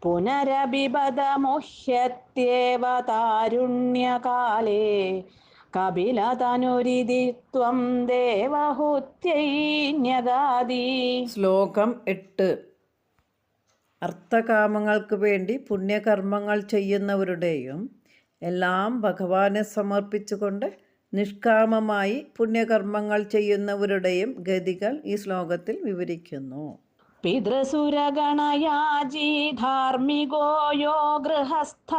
പുനരബിബദ മുഹ്യത്യേവ താരുണ്യകാലേ കപിലതനുരിതി ത്വം ദേവഹൂത്യൈ ന്യഗാദി. ശ്ലോകം 8. അർത്ഥകാമങ്ങൾക്ക് വേണ്ടി പുണ്യകർമ്മങ്ങൾ ചെയ്യുന്നവരുടെയും എല്ലാം ഭഗവാനെ സമർപ്പിച്ചുകൊണ്ട് നിഷ്കാമമായി പുണ്യകർമ്മങ്ങൾ ചെയ്യുന്നവരുടെയും ഗതികൾ ഈ ശ്ലോകത്തിൽ വിവരിക്കുന്നു. പിതൃസുരഗണയാജി ധാർമ്മികോ യോ ഗൃഹസ്ഥ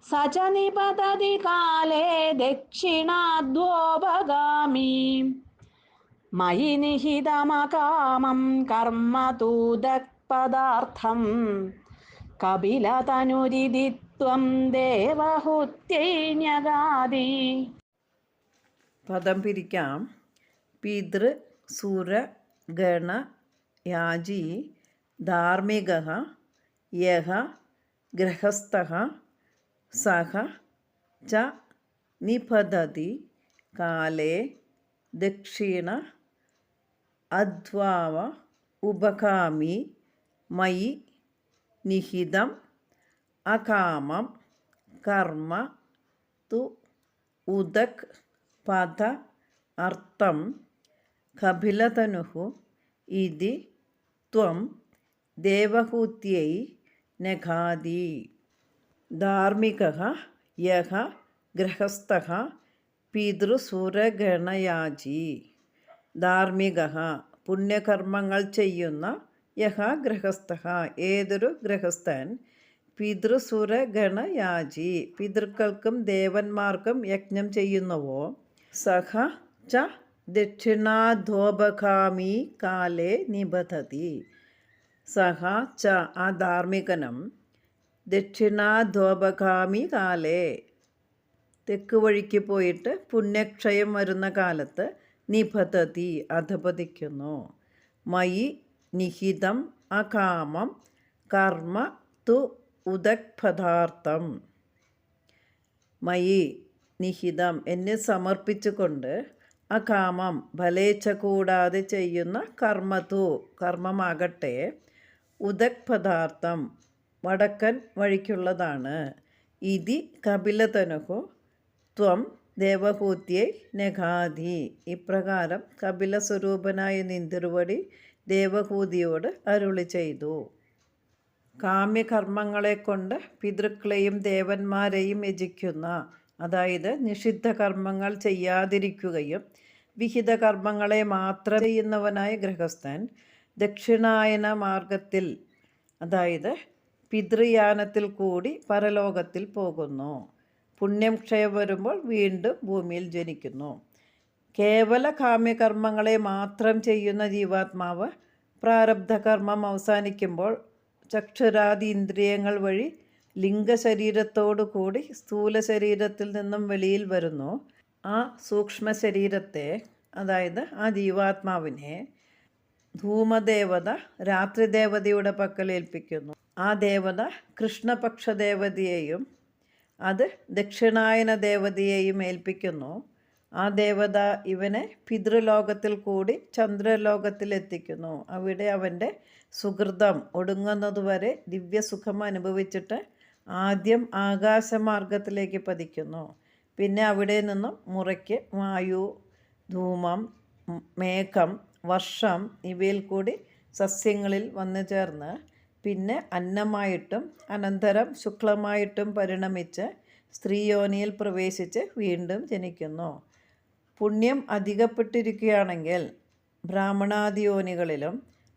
സ ച നിപതതി കാലേ ദക്ഷിണാദ്വോപഗാമി. മയി നിഹിതമകാമം കർമ്മ തൂദപദാർത്ഥം കപിലതനുരിതി ത്വം ദേവഹൂത്യൈ ന്യഗാദി. പദം പിരിക്കാം. പിതൃ സുര ഗണ യാജി ധാർമ്മികഃ യഃ ഗൃഹസ്ഥഃ സഃ ച നിപതതി കാലേ ദക്ഷിണ അദ്വാവ ഉപകാമി മയി നിഹിതം അകാമം കർമ്മ തു ഉദക് പദ അർത്ഥം കപിലതനുഃ ഇതി ത്വം ദേവഹൂത്യൈ നഖാദി. ധാർമ്മികഃ യഃ ഗൃഹസ്ഥഃ പിതൃസുരഗണയാജി. ധാർമ്മികഃ പുണ്യകർമ്മങ്ങൾ ചെയ്യുന്ന യഃ ഗൃഹസ്ഥഃ ഏതൊരു ഗൃഹസ്ഥൻ പിതൃസുരഗണയാജി പിതൃക്കൾക്കും ദേവന്മാർക്കും യജ്ഞം ചെയ്യുന്നുവോ സഹ ച ദക്ഷിണാധോപകാമി കാലേ നിബധതി. സഹ ച ആ ധാർമ്മികനും ദക്ഷിണാധോപകാമി കാലേ തെക്ക് വഴിക്ക് പോയിട്ട് പുണ്യക്ഷയം വരുന്ന കാലത്ത് നിബധതി അധപതിക്കുന്നു. മയി നിഹിതം അകാമം കർമ്മ തു ഉദക്പദാർത്ഥം. മയി നിഹിതം എന്നെ സമർപ്പിച്ചുകൊണ്ട് അകാമം ഫലേച്ഛ കൂടാതെ ചെയ്യുന്ന കർമ്മതു കർമ്മമാകട്ടെ ഉദക്പദാർത്ഥം വടക്കൻ വഴിക്കുള്ളതാണ്. ഇതി കപിലതനുഃ ത്വം ദേവഹൂത്യൈ നഖാദി. ഇപ്രകാരം കപിലസ്വരൂപനായ നിന്തിരുവടി ദേവഹൂതിയോട് അരുളി ചെയ്തു. കാമ്യകർമ്മങ്ങളെ കൊണ്ട് പിതൃക്കളെയും ദേവന്മാരെയും യജിക്കുന്ന, അതായത് നിഷിദ്ധ കർമ്മങ്ങൾ ചെയ്യാതിരിക്കുകയും വിഹിത കർമ്മങ്ങളെ മാത്രം ചെയ്യുന്നവനായ ഗൃഹസ്ഥൻ ദക്ഷിണായന മാർഗത്തിൽ, അതായത് പിതൃയാനത്തിൽ കൂടി പരലോകത്തിൽ പോകുന്നു. പുണ്യം ക്ഷയം വരുമ്പോൾ വീണ്ടും ഭൂമിയിൽ ജനിക്കുന്നു. കേവല കാമ്യകർമ്മങ്ങളെ മാത്രം ചെയ്യുന്ന ജീവാത്മാവ് പ്രാരബ്ധകർമ്മം അവസാനിക്കുമ്പോൾ ചക്ഷുരാദി ഇന്ദ്രിയങ്ങൾ വഴി ലിംഗശരീരത്തോടു കൂടി സ്ഥൂല ശരീരത്തിൽ നിന്നും വെളിയിൽ വരുന്നു. ആ സൂക്ഷ്മ ശരീരത്തെ, അതായത് ആ ജീവാത്മാവിനെ ധൂമദേവത രാത്രിദേവതയുടെ പക്കൽ ഏൽപ്പിക്കുന്നു. ആ ദേവത കൃഷ്ണപക്ഷ ദേവതയെയും അത് ദക്ഷിണായന ദേവതയെയും ഏൽപ്പിക്കുന്നു. ആ ദേവത ഇവനെ പിതൃലോകത്തിൽ കൂടി ചന്ദ്രലോകത്തിൽ എത്തിക്കുന്നു. അവിടെ അവൻ്റെ സുഹൃതം ഒടുങ്ങുന്നതുവരെ ദിവ്യസുഖം അനുഭവിച്ചിട്ട് ആദ്യം ആകാശമാർഗത്തിലേക്ക് പതിക്കുന്നു. പിന്നെ അവിടെ നിന്നും മുറയ്ക്ക് വായു, ധൂമം, മേഘം, വർഷം ഇവയിൽ കൂടി സസ്യങ്ങളിൽ വന്നു ചേർന്ന് പിന്നെ അന്നമായിട്ടും അനന്തരം ശുക്ലമായിട്ടും പരിണമിച്ച് സ്ത്രീയോനിയിൽ പ്രവേശിച്ച് വീണ്ടും ജനിക്കുന്നു. പുണ്യം അധികപ്പെട്ടിരിക്കുകയാണെങ്കിൽ ബ്രാഹ്മണാദി യോനികളിലും,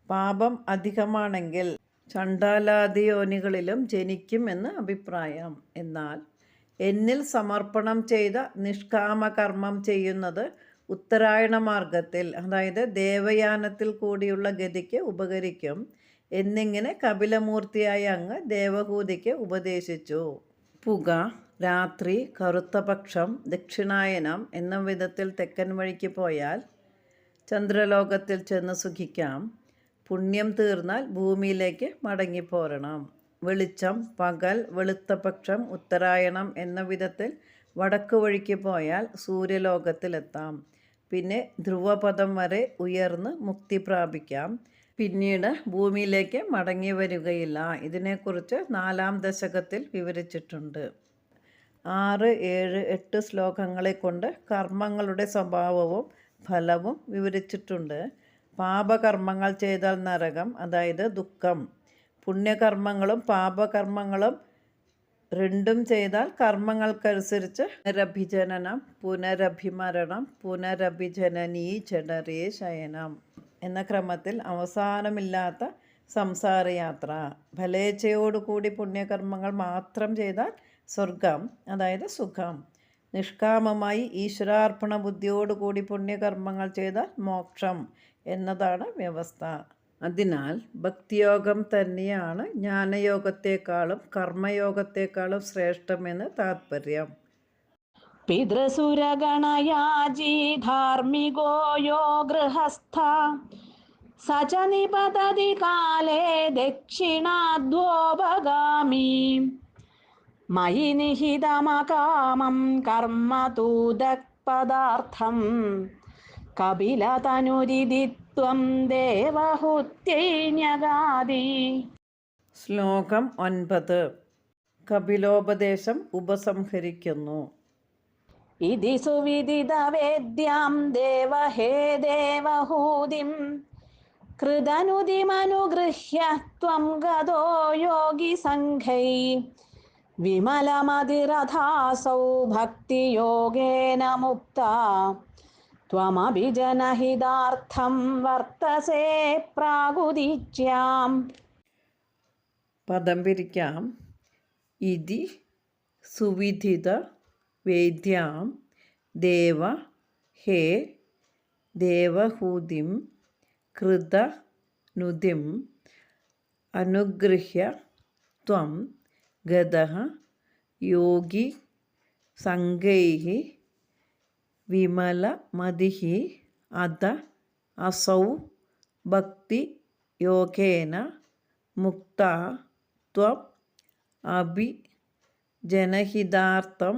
പാപം അധികമാണെങ്കിൽ ചണ്ഡാലാദി യോനികളിലും ജനിക്കും എന്ന് അഭിപ്രായം. എന്നാൽ എന്നിൽ സമർപ്പണം ചെയ്ത നിഷ്കാമകർമ്മം ചെയ്യുന്നത് ഉത്തരായണ മാർഗത്തിൽ, അതായത് ദേവയാനത്തിൽ കൂടിയുള്ള ഗതിക്ക് ഉപകരിക്കും എന്നിങ്ങനെ കപിലമൂർത്തിയായ അങ്ങ് ദേവഹൂതിക്ക് ഉപദേശിച്ചു. പുക, രാത്രി, കറുത്തപക്ഷം, ദക്ഷിണായനം എന്ന വിധത്തിൽ തെക്കൻ വഴിക്ക് പോയാൽ ചന്ദ്രലോകത്തിൽ ചെന്ന് സുഖിക്കാം. പുണ്യം തീർന്നാൽ ഭൂമിയിലേക്ക് മടങ്ങിപ്പോരണം. വെളിച്ചം, പകൽ, വെളുത്തപക്ഷം, ഉത്തരായണം എന്ന വിധത്തിൽ വടക്ക് വഴിക്ക് പോയാൽ സൂര്യലോകത്തിലെത്താം. പിന്നെ ധ്രുവപദം വരെ ഉയർന്ന് മുക്തി പ്രാപിക്കാം. പിന്നീട് ഭൂമിയിലേക്ക് മടങ്ങി വരികയില്ല. ഇതിനെക്കുറിച്ച് 4-ാം ദശകത്തിൽ വിവരിച്ചിട്ടുണ്ട്. 6, 7, 8 ശ്ലോകങ്ങളെ കൊണ്ട് കർമ്മങ്ങളുടെ സ്വഭാവവും ഫലവും വിവരിച്ചിട്ടുണ്ട്. പാപകർമ്മങ്ങൾ ചെയ്താൽ നരകം, അതായത് ദുഃഖം. പുണ്യകർമ്മങ്ങളും പാപകർമ്മങ്ങളും രണ്ടും ചെയ്താൽ കർമ്മങ്ങൾക്കനുസരിച്ച് പുനരഭിജനനം, പുനരഭിമരണം, പുനരഭിജനനീ ജഠരേ ശയനം എന്ന ക്രമത്തിൽ അവസാനമില്ലാത്ത സംസാരയാത്ര. ഫലേച്ഛയോടുകൂടി പുണ്യകർമ്മങ്ങൾ മാത്രം ചെയ്താൽ സ്വർഗം, അതായത് സുഖം. നിഷ്കാമമായി ഈശ്വരാർപ്പണ ബുദ്ധിയോടുകൂടി പുണ്യകർമ്മങ്ങൾ ചെയ്താൽ മോക്ഷം എന്നതാണ് വ്യവസ്ഥ. അതിനാൽ ഭക്തിയോഗം തന്നെയാണ് ജ്ഞാനയോഗത്തെക്കാളും കർമ്മയോഗത്തെക്കാളും ശ്രേഷ്ഠമെന്ന് താത്പര്യം. പിതൃസുരഗണയാജി ധാർമ്മികോ യോ ഗൃഹസ്ഥ സ ച നിപതതി കാലേ ദക്ഷിണാദ്വോപഗാമി മയി നിഹിതമകാമം കർമ്മ തൂദപദാർത്ഥം കപിലതനുരിതിത്വം ദേവഹുത്യൈന്യഗാദി. ശ്ലോകം 9. കപിലോപദേശം ഉപസംഹരിക്കുന്നു. ഇതി സുവിദിതവേദ്യാം ദേവഹേ ദേവഹൂതിം കൃതനുതിമനുഗൃഹ്യ ത്വം ഗതോ യോഗിസംഘൈ വിമലമതിരഥാസൗ ഭക്തിയോഗേന മുക്താ ത്വമഭിജനഹിതാർത്ഥം വർത്തസേ പ്രാഗുദീച്യാം. പദം പിരിക്കാം. ഇതി സുവിദിത വേദ്യാം ദേവ ഹേ ദേവഹൂതിം കൃതനുതിം അനുഗൃഹ്യ ത്വം ഗതഃ യോഗി സംഘൈഃ വിമലമതിഃ അധ അസൗ ഭക്തി യോഗേന മുക്താ ത്വം അഭിജനഹിതാർത്ഥം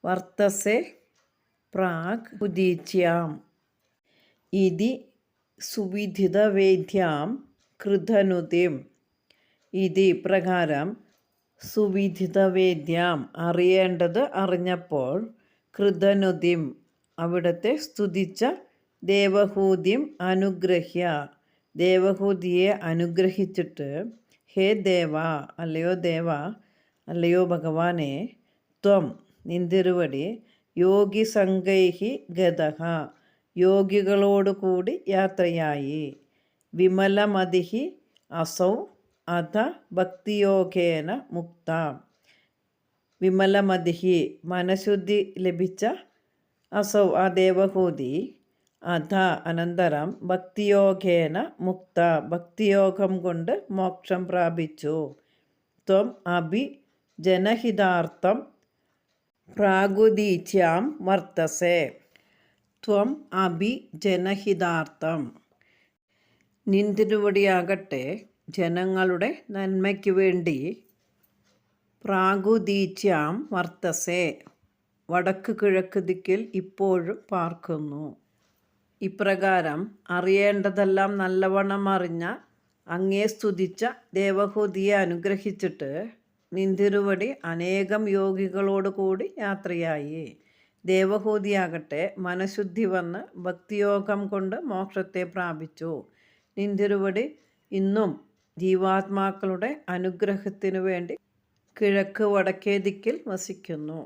വർത്തസേ പ്രാഗ് ഉദീച്യാം. ഇതി സുവിദിതവേദ്യാം കൃതനുതിം. ഇതി പ്രകാരം സുവിദിതവേദ്യാം അറിയേണ്ടത് അറിഞ്ഞപ്പോൾ, കൃതനുതിം അവിടത്തെ സ്തുതിച്ച, ദേവഹൂതിം അനുഗ്രഹ്യ ദേവഹൂതിയെ അനുഗ്രഹിച്ചിട്ട്, ഹേ ദേവ അല്ലയോ ദേവ അല്ലയോ ഭഗവാനെ, ത്വം നിന്തിരുവടി, യോഗി സംഘൈഹി ഗതഃ യോഗികളോടുകൂടി യാത്രയായി, വിമലമതിഹി അസൗ അധ ഭക്തിയോഗേന മുക്ത വിമലമതിഹി മനഃശുദ്ധി ലഭിച്ച, അസൗ ആ ദേവഹൂതി, അധ അനന്തരം ഭക്തിയോഗേന മുക്ത ഭക്തിയോഗം കൊണ്ട് മോക്ഷം പ്രാപിച്ചു. ത്വം അഭി ജനഹിതാർത്ഥം പ്രാഗുദീച്യാം വർത്തസേ. ത്വം അഭി ജനഹിതാർത്ഥം നിന്തിരുവടിയാകട്ടെ ജനങ്ങളുടെ നന്മയ്ക്കു വേണ്ടി, പ്രാഗുദീച്യാം വർത്തസേ വടക്ക് കിഴക്ക് ദിക്കിൽ ഇപ്പോഴും പാർക്കുന്നു. ഇപ്രകാരം അറിയേണ്ടതെല്ലാം നല്ലവണ്ണം അറിഞ്ഞ, അങ്ങേ സ്തുതിച്ച ദേവഹൂതിയെ അനുഗ്രഹിച്ചിട്ട് നിന്തിരുവടി അനേകം യോഗികളോട് കൂടി യാത്രയായി. ദേവഹൂതിയാകട്ടെ മനഃശുദ്ധി വന്ന് ഭക്തിയോഗം കൊണ്ട് മോക്ഷത്തെ പ്രാപിച്ചു. നിന്തിരുവടി ഇന്നും ജീവാത്മാക്കളുടെ അനുഗ്രഹത്തിനു വേണ്ടി കിഴക്ക് വടക്കേ ദിക്കിൽ വസിക്കുന്നു.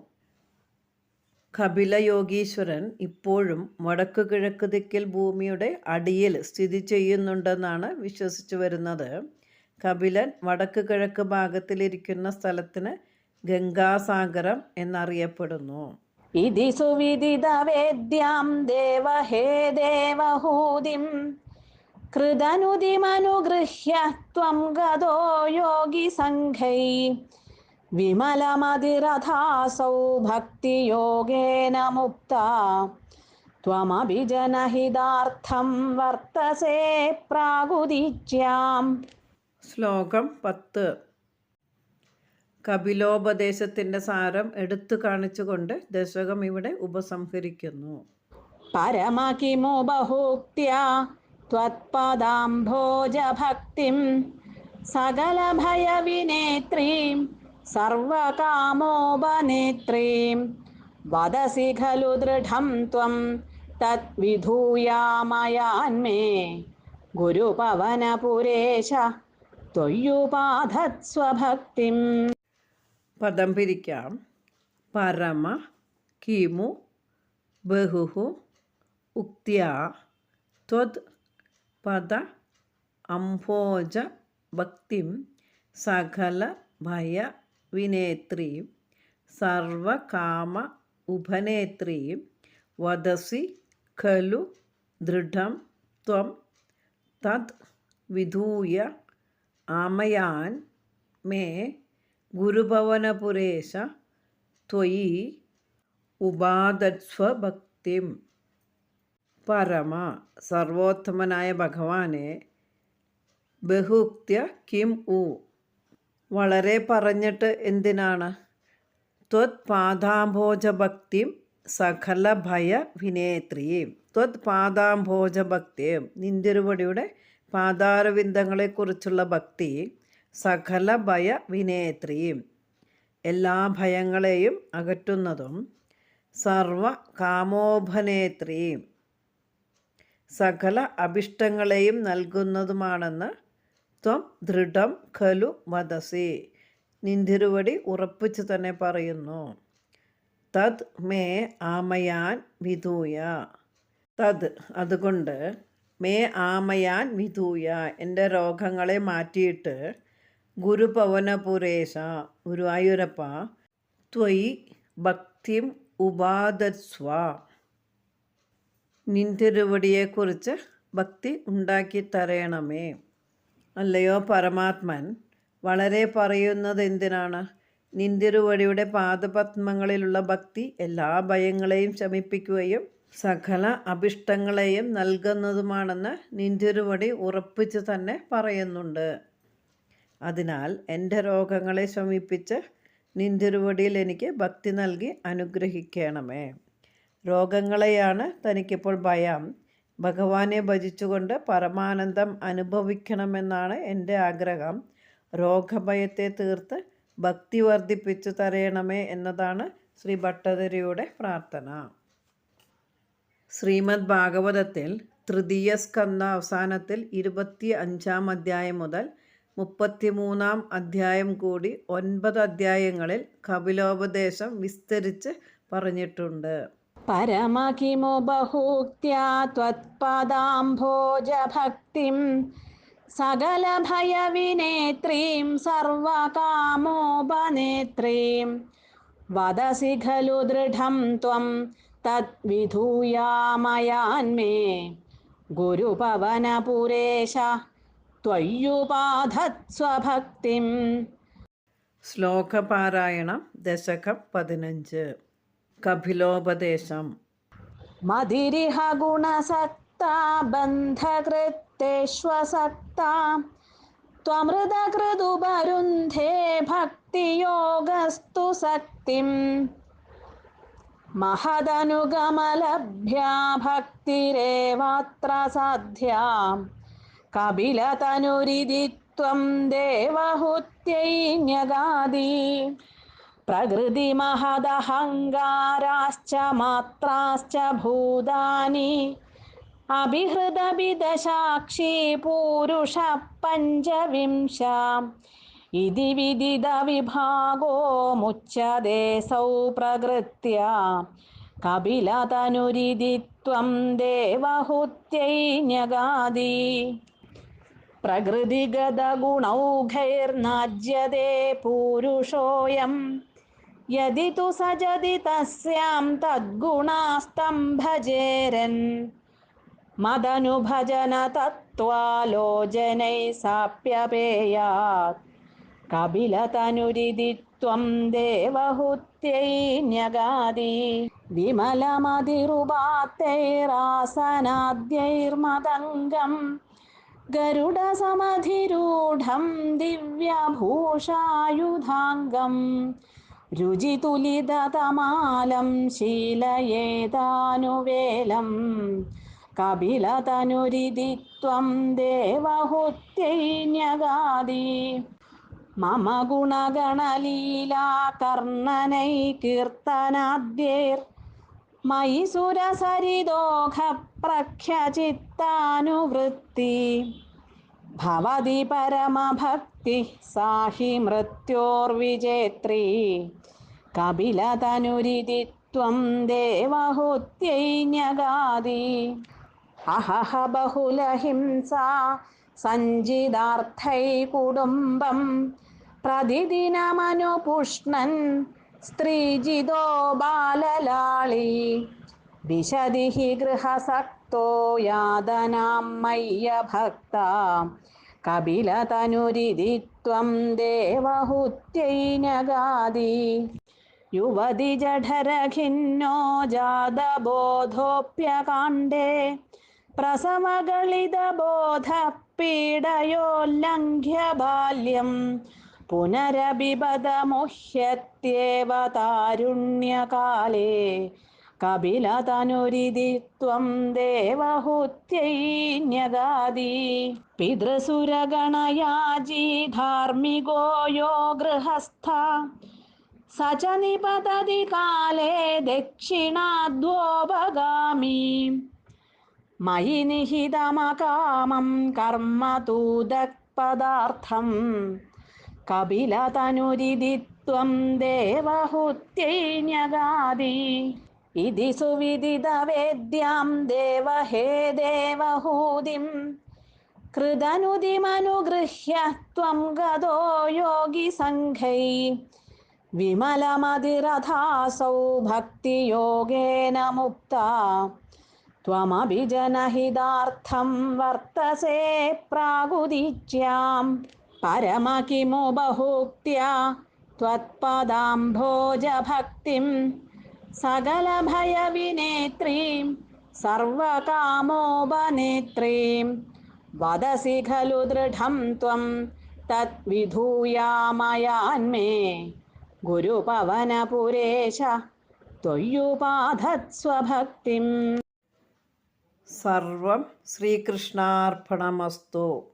കപിലയോഗീശ്വരൻ ഇപ്പോഴും വടക്ക് കിഴക്ക് ദിക്കിൽ ഭൂമിയുടെ അടിയിൽ സ്ഥിതി ചെയ്യുന്നുണ്ടെന്നാണ് വിശ്വസിച്ചു വരുന്നത്. കപിലൻ വടക്ക് കിഴക്ക് ഭാഗത്തിലിരിക്കുന്ന സ്ഥലത്തിന് ഗംഗാസാഗരം എന്നറിയപ്പെടുന്നു. ഇതി സുവിദിതവേദ്യാം ദേവഹേ ദേവഹൂതിം കൃതനുതിമനുഗൃഹ്യ ത്വം ഗതോ യോഗിസംഘൈ വിമലമതിരഥാസൗ ഭക്തിയോഗേന മുക്താ ത്വമഭിജനഹിതാർത്ഥം വർത്തസേ പ്രാഗുദീച്യാം. ശ്ലോകം 10. കപിലോപദേശത്തിൻ്റെ സാരം എടുത്തു കാണിച്ചുകൊണ്ട് ദശകം ഇവിടെ ഉപസംഹരിക്കുന്നു. പരമകിമുപഹൂക്ത്യാ ത്വത്പദാംഭോജഭക്തിം സകലഭയവിനേത്രീം സർവകാമോപനേത്രീം വദസി ഖലു ദൃഢം ത്വം തദ്വിധൂയാമയാന്മേ ഗുരുപവനപുരേശ ത്വയ്യുപാധത്സ്വഭക്തിം. പദം പിരിക്കാം. പരമ കിമു ബഹുഹു ഉക്ത്യാ ത്വത് പദ അംഭോജ ഭക്തിം സകല ഭയ വിനേത്രീം സർവകാമ ഉപനേത്രീം വദസി ഖലു ദൃഢം ത്വം തദ് വിധൂയ ആമയാൻ മേ ഗുരുഭവനപുരേശ ത്വയി ഉപാധത്സ്വഭക്തിം. പരമ സർവോത്തമനായ ഭഗവാനെ, ബഹുക്ത്യ കിം ഉ വളരെ പറഞ്ഞിട്ട് എന്തിനാണ്, ത്വത് പാദാംഭോജഭക്തിം സകല ഭയ വിനേത്രീം. ത്വത് പാദാംഭോജഭക്തിയും നിന്തിരുവടിയുടെ പാദാരവിന്ദങ്ങളെക്കുറിച്ചുള്ള ഭക്തി, സകല ഭയ വിനേത്രീം എല്ലാ ഭയങ്ങളെയും അകറ്റുന്നതും, സർവ കാമോപനേത്രീം സകല അഭിഷ്ടങ്ങളെയും നൽകുന്നതുമാണെന്ന് ത്വം ദൃഢം ഖലു വദസി നിന്തിരുവടി ഉറപ്പിച്ചു തന്നെ പറയുന്നു. തത് മേ ആമയാൻ വിധൂയ തത് അതുകൊണ്ട്, മേ ആമയാൻ വിധൂയ എൻ്റെ രോഗങ്ങളെ മാറ്റിയിട്ട്, ഗുരുപവനപുരേശ ഗുരുവായൂരപ്പ, ത്വയി ഭക്തിം ഉപാധത്സ്വ നിന്തിരുവടിയെക്കുറിച്ച് ഭക്തി ഉണ്ടാക്കി തരയണമേ. അല്ലയോ പരമാത്മൻ, വളരെ പറയുന്നത് എന്തിനാണ്, നിന്തിരുവടിയുടെ പാദപത്മങ്ങളിലുള്ള ഭക്തി എല്ലാ ഭയങ്ങളെയും ശമിപ്പിക്കുകയും സകല അഭിഷ്ടങ്ങളെയും നൽകുന്നതുമാണെന്ന് നിന്തിരുവടി ഉറപ്പിച്ച് തന്നെ പറയുന്നുണ്ട്. അതിനാൽ എൻ്റെ രോഗങ്ങളെ ശമിപ്പിച്ച് നിന്തിരുവടിയിൽ എനിക്ക് ഭക്തി നൽകി അനുഗ്രഹിക്കണമേ. രോഗങ്ങളെയാണ് തനിക്കിപ്പോൾ ഭയം. ഭഗവാനെ ഭജിച്ചുകൊണ്ട് പരമാനന്ദം അനുഭവിക്കണമെന്നാണ് എൻ്റെ ആഗ്രഹം. രോഗഭയത്തെ തീർത്ത് ഭക്തി വർദ്ധിപ്പിച്ചു തരയണമേ എന്നതാണ് ശ്രീ ഭട്ടതിരിയുടെ പ്രാർത്ഥന. ശ്രീമദ് ഭാഗവതത്തിൽ തൃതീയ സ്കന്ധ അവസാനത്തിൽ 25-ാം അധ്യായം മുതൽ 33-ാം അധ്യായം കൂടി 9 അധ്യായങ്ങളിൽ കപിലോപദേശം വിസ്തരിച്ച് പറഞ്ഞിട്ടുണ്ട്. പരമകിമു ബഹൂക്ത്യാ ത്വത്പദാംഭോജഭക്തിം സകല ഭയവിനേത്രീം സർവകാമോപനേത്രീം വദസി ഖലു ദൃഢം ത്വം തദ്വിധൂയാമയാന്മേ ഗുരുപവനപുരേശ ത്വയ്യുപാധത്സ്വഭക്തിം. ശ്ലോകപാരായണം ദശകം 15. കപിലോപദേശം. മതിരിഹ ഗുണസക്താ ബന്ധകൃത്തേഷ്വസക്താ ത്വമൃതകൃതുപരുന്ധേ ഭക്തിയോഗസ്തു സക്തിം മഹദനുഗമലഭ്യാ ഭക്തിരേവാത്ര സാധ്യാ കപിലതനുരിതി ത്വം ദേവഹുത്യൈ ന്യഗാദി പ്രകൃതി മഹദഹങ്കാരാശ്ച മാത്രാശ്ച ഭൂതാനി അഭിഹൃതവിദശാക്ഷി പൂരുഷ പഞ്ചവിംശ ഇതി വിദിത വിഭാഗോ മുച്യതേ സൗ പ്രകൃത്യ കപിലതനുരിതി ത്വം ദേവഹുത്യൈ ന്യഗാദി പ്രകൃതിഗതഗുണൗഘൈർനാജ്യതേ പൂരുഷോയം യദി തു സജതി തസ്യാം തദ്ഗുണാസ്തം ഭജേരൻ മദനുഭജന തത്വാലോചനൈ സാപ്യപേയാത് കപിലതനുരിതി ത്വം ദേവഹുത്യൈ ന്യഗാദി വിമലമതിരുപാത്തൈരാസനാദ്യൈർമദംഗം ഗരുഡസമധിരൂഢം ദിവ്യഭൂഷായുധാംഗം രുചിതുലിതതമാലം ശീലയേതാനുവേലം കപിലതനുരിതി ത്വം ദേവഹുത്യൈ ന്യഗാദി മമ ഗുണഗണലീലാ കർണനൈ കീർത്തനാദ്യേർ മയി സുരസരിദോഘ പ്രഖ്യചിത്താനുവൃത്തി ഭവതി പരമഭക്തി സാഹി മൃത്യോർവിജേത്രീ കപിലതനുരിതി ത്വം ദേവഹൂത്യൈ ന്യഗാദി അഹഹ ബഹുലഹിംസാ സഞ്ചിതാർത്ഥൈ കുടുംബം പ്രതിദിനമനുപുഷ്ണൻ സ്ത്രീജിതോ ബാലലാളി വിശതി ഹി ഗൃഹസക്തോ യാതനാം മയ്യഭക്ത കപിലതനുരിതി ത്വം ദേവഹൂത്യൈ ന്യഗാദി യുവതി ജഠരഖിന്നോ ജാതബോധോപ്യകാണ്ഡേ പ്രസവഗളിതബോധ പീഡയോല്ലംഘ്യ ബാല്യം പുനരഭിപദമുഹ്യത്യേവ താരുണ്യകാലേ കപിലതനുരിതി ത്വം ദേവഹൂത്യൈ ന്യഗാദി പിതൃസുരഗണയാജീ ധാർമ്മികോ യോ ഗൃഹസ്ഥ സ ച നിപതതി കാലേ ദക്ഷിണാദ്വോപഗാമി മയി നിഹിതമകാമം കർമ്മ തൂദപദാർത്ഥം കപിലതനുരിതി ത്വം ദേവഹൂത്യൈ ന്യഗാദി ഇതി സുവിദിതവേദ്യാം ദേവഹേ ദേവഹൂതിം കൃതനുതിമനുഗൃഹ്യ ത്വം ഗതോ യോഗിസംഘൈ വിമലമതിരഥാസൗ ഭക്തിയോഗേന മുക്താ ത്വമഭിജനഹിതാർത്ഥം വർത്തസേ പ്രാഗുദീച്യാം പരമ കിമു ബഹൂക്ത്യാ ത്വത്പദാംഭോജഭക്തിം സകലഭയവിനേത്രീം സർവകാമോപനേത്രീം വദസി ഖലു ദൃഢം ത്വം തദ്വിധൂയാമയാന്മേ ഗുരുപവനപുരേശ ത്വയ്യുപാധത്സ്വഭക്തിം. സർവം ശ്രീകൃഷ്ണാർപ്പണമസ്തു.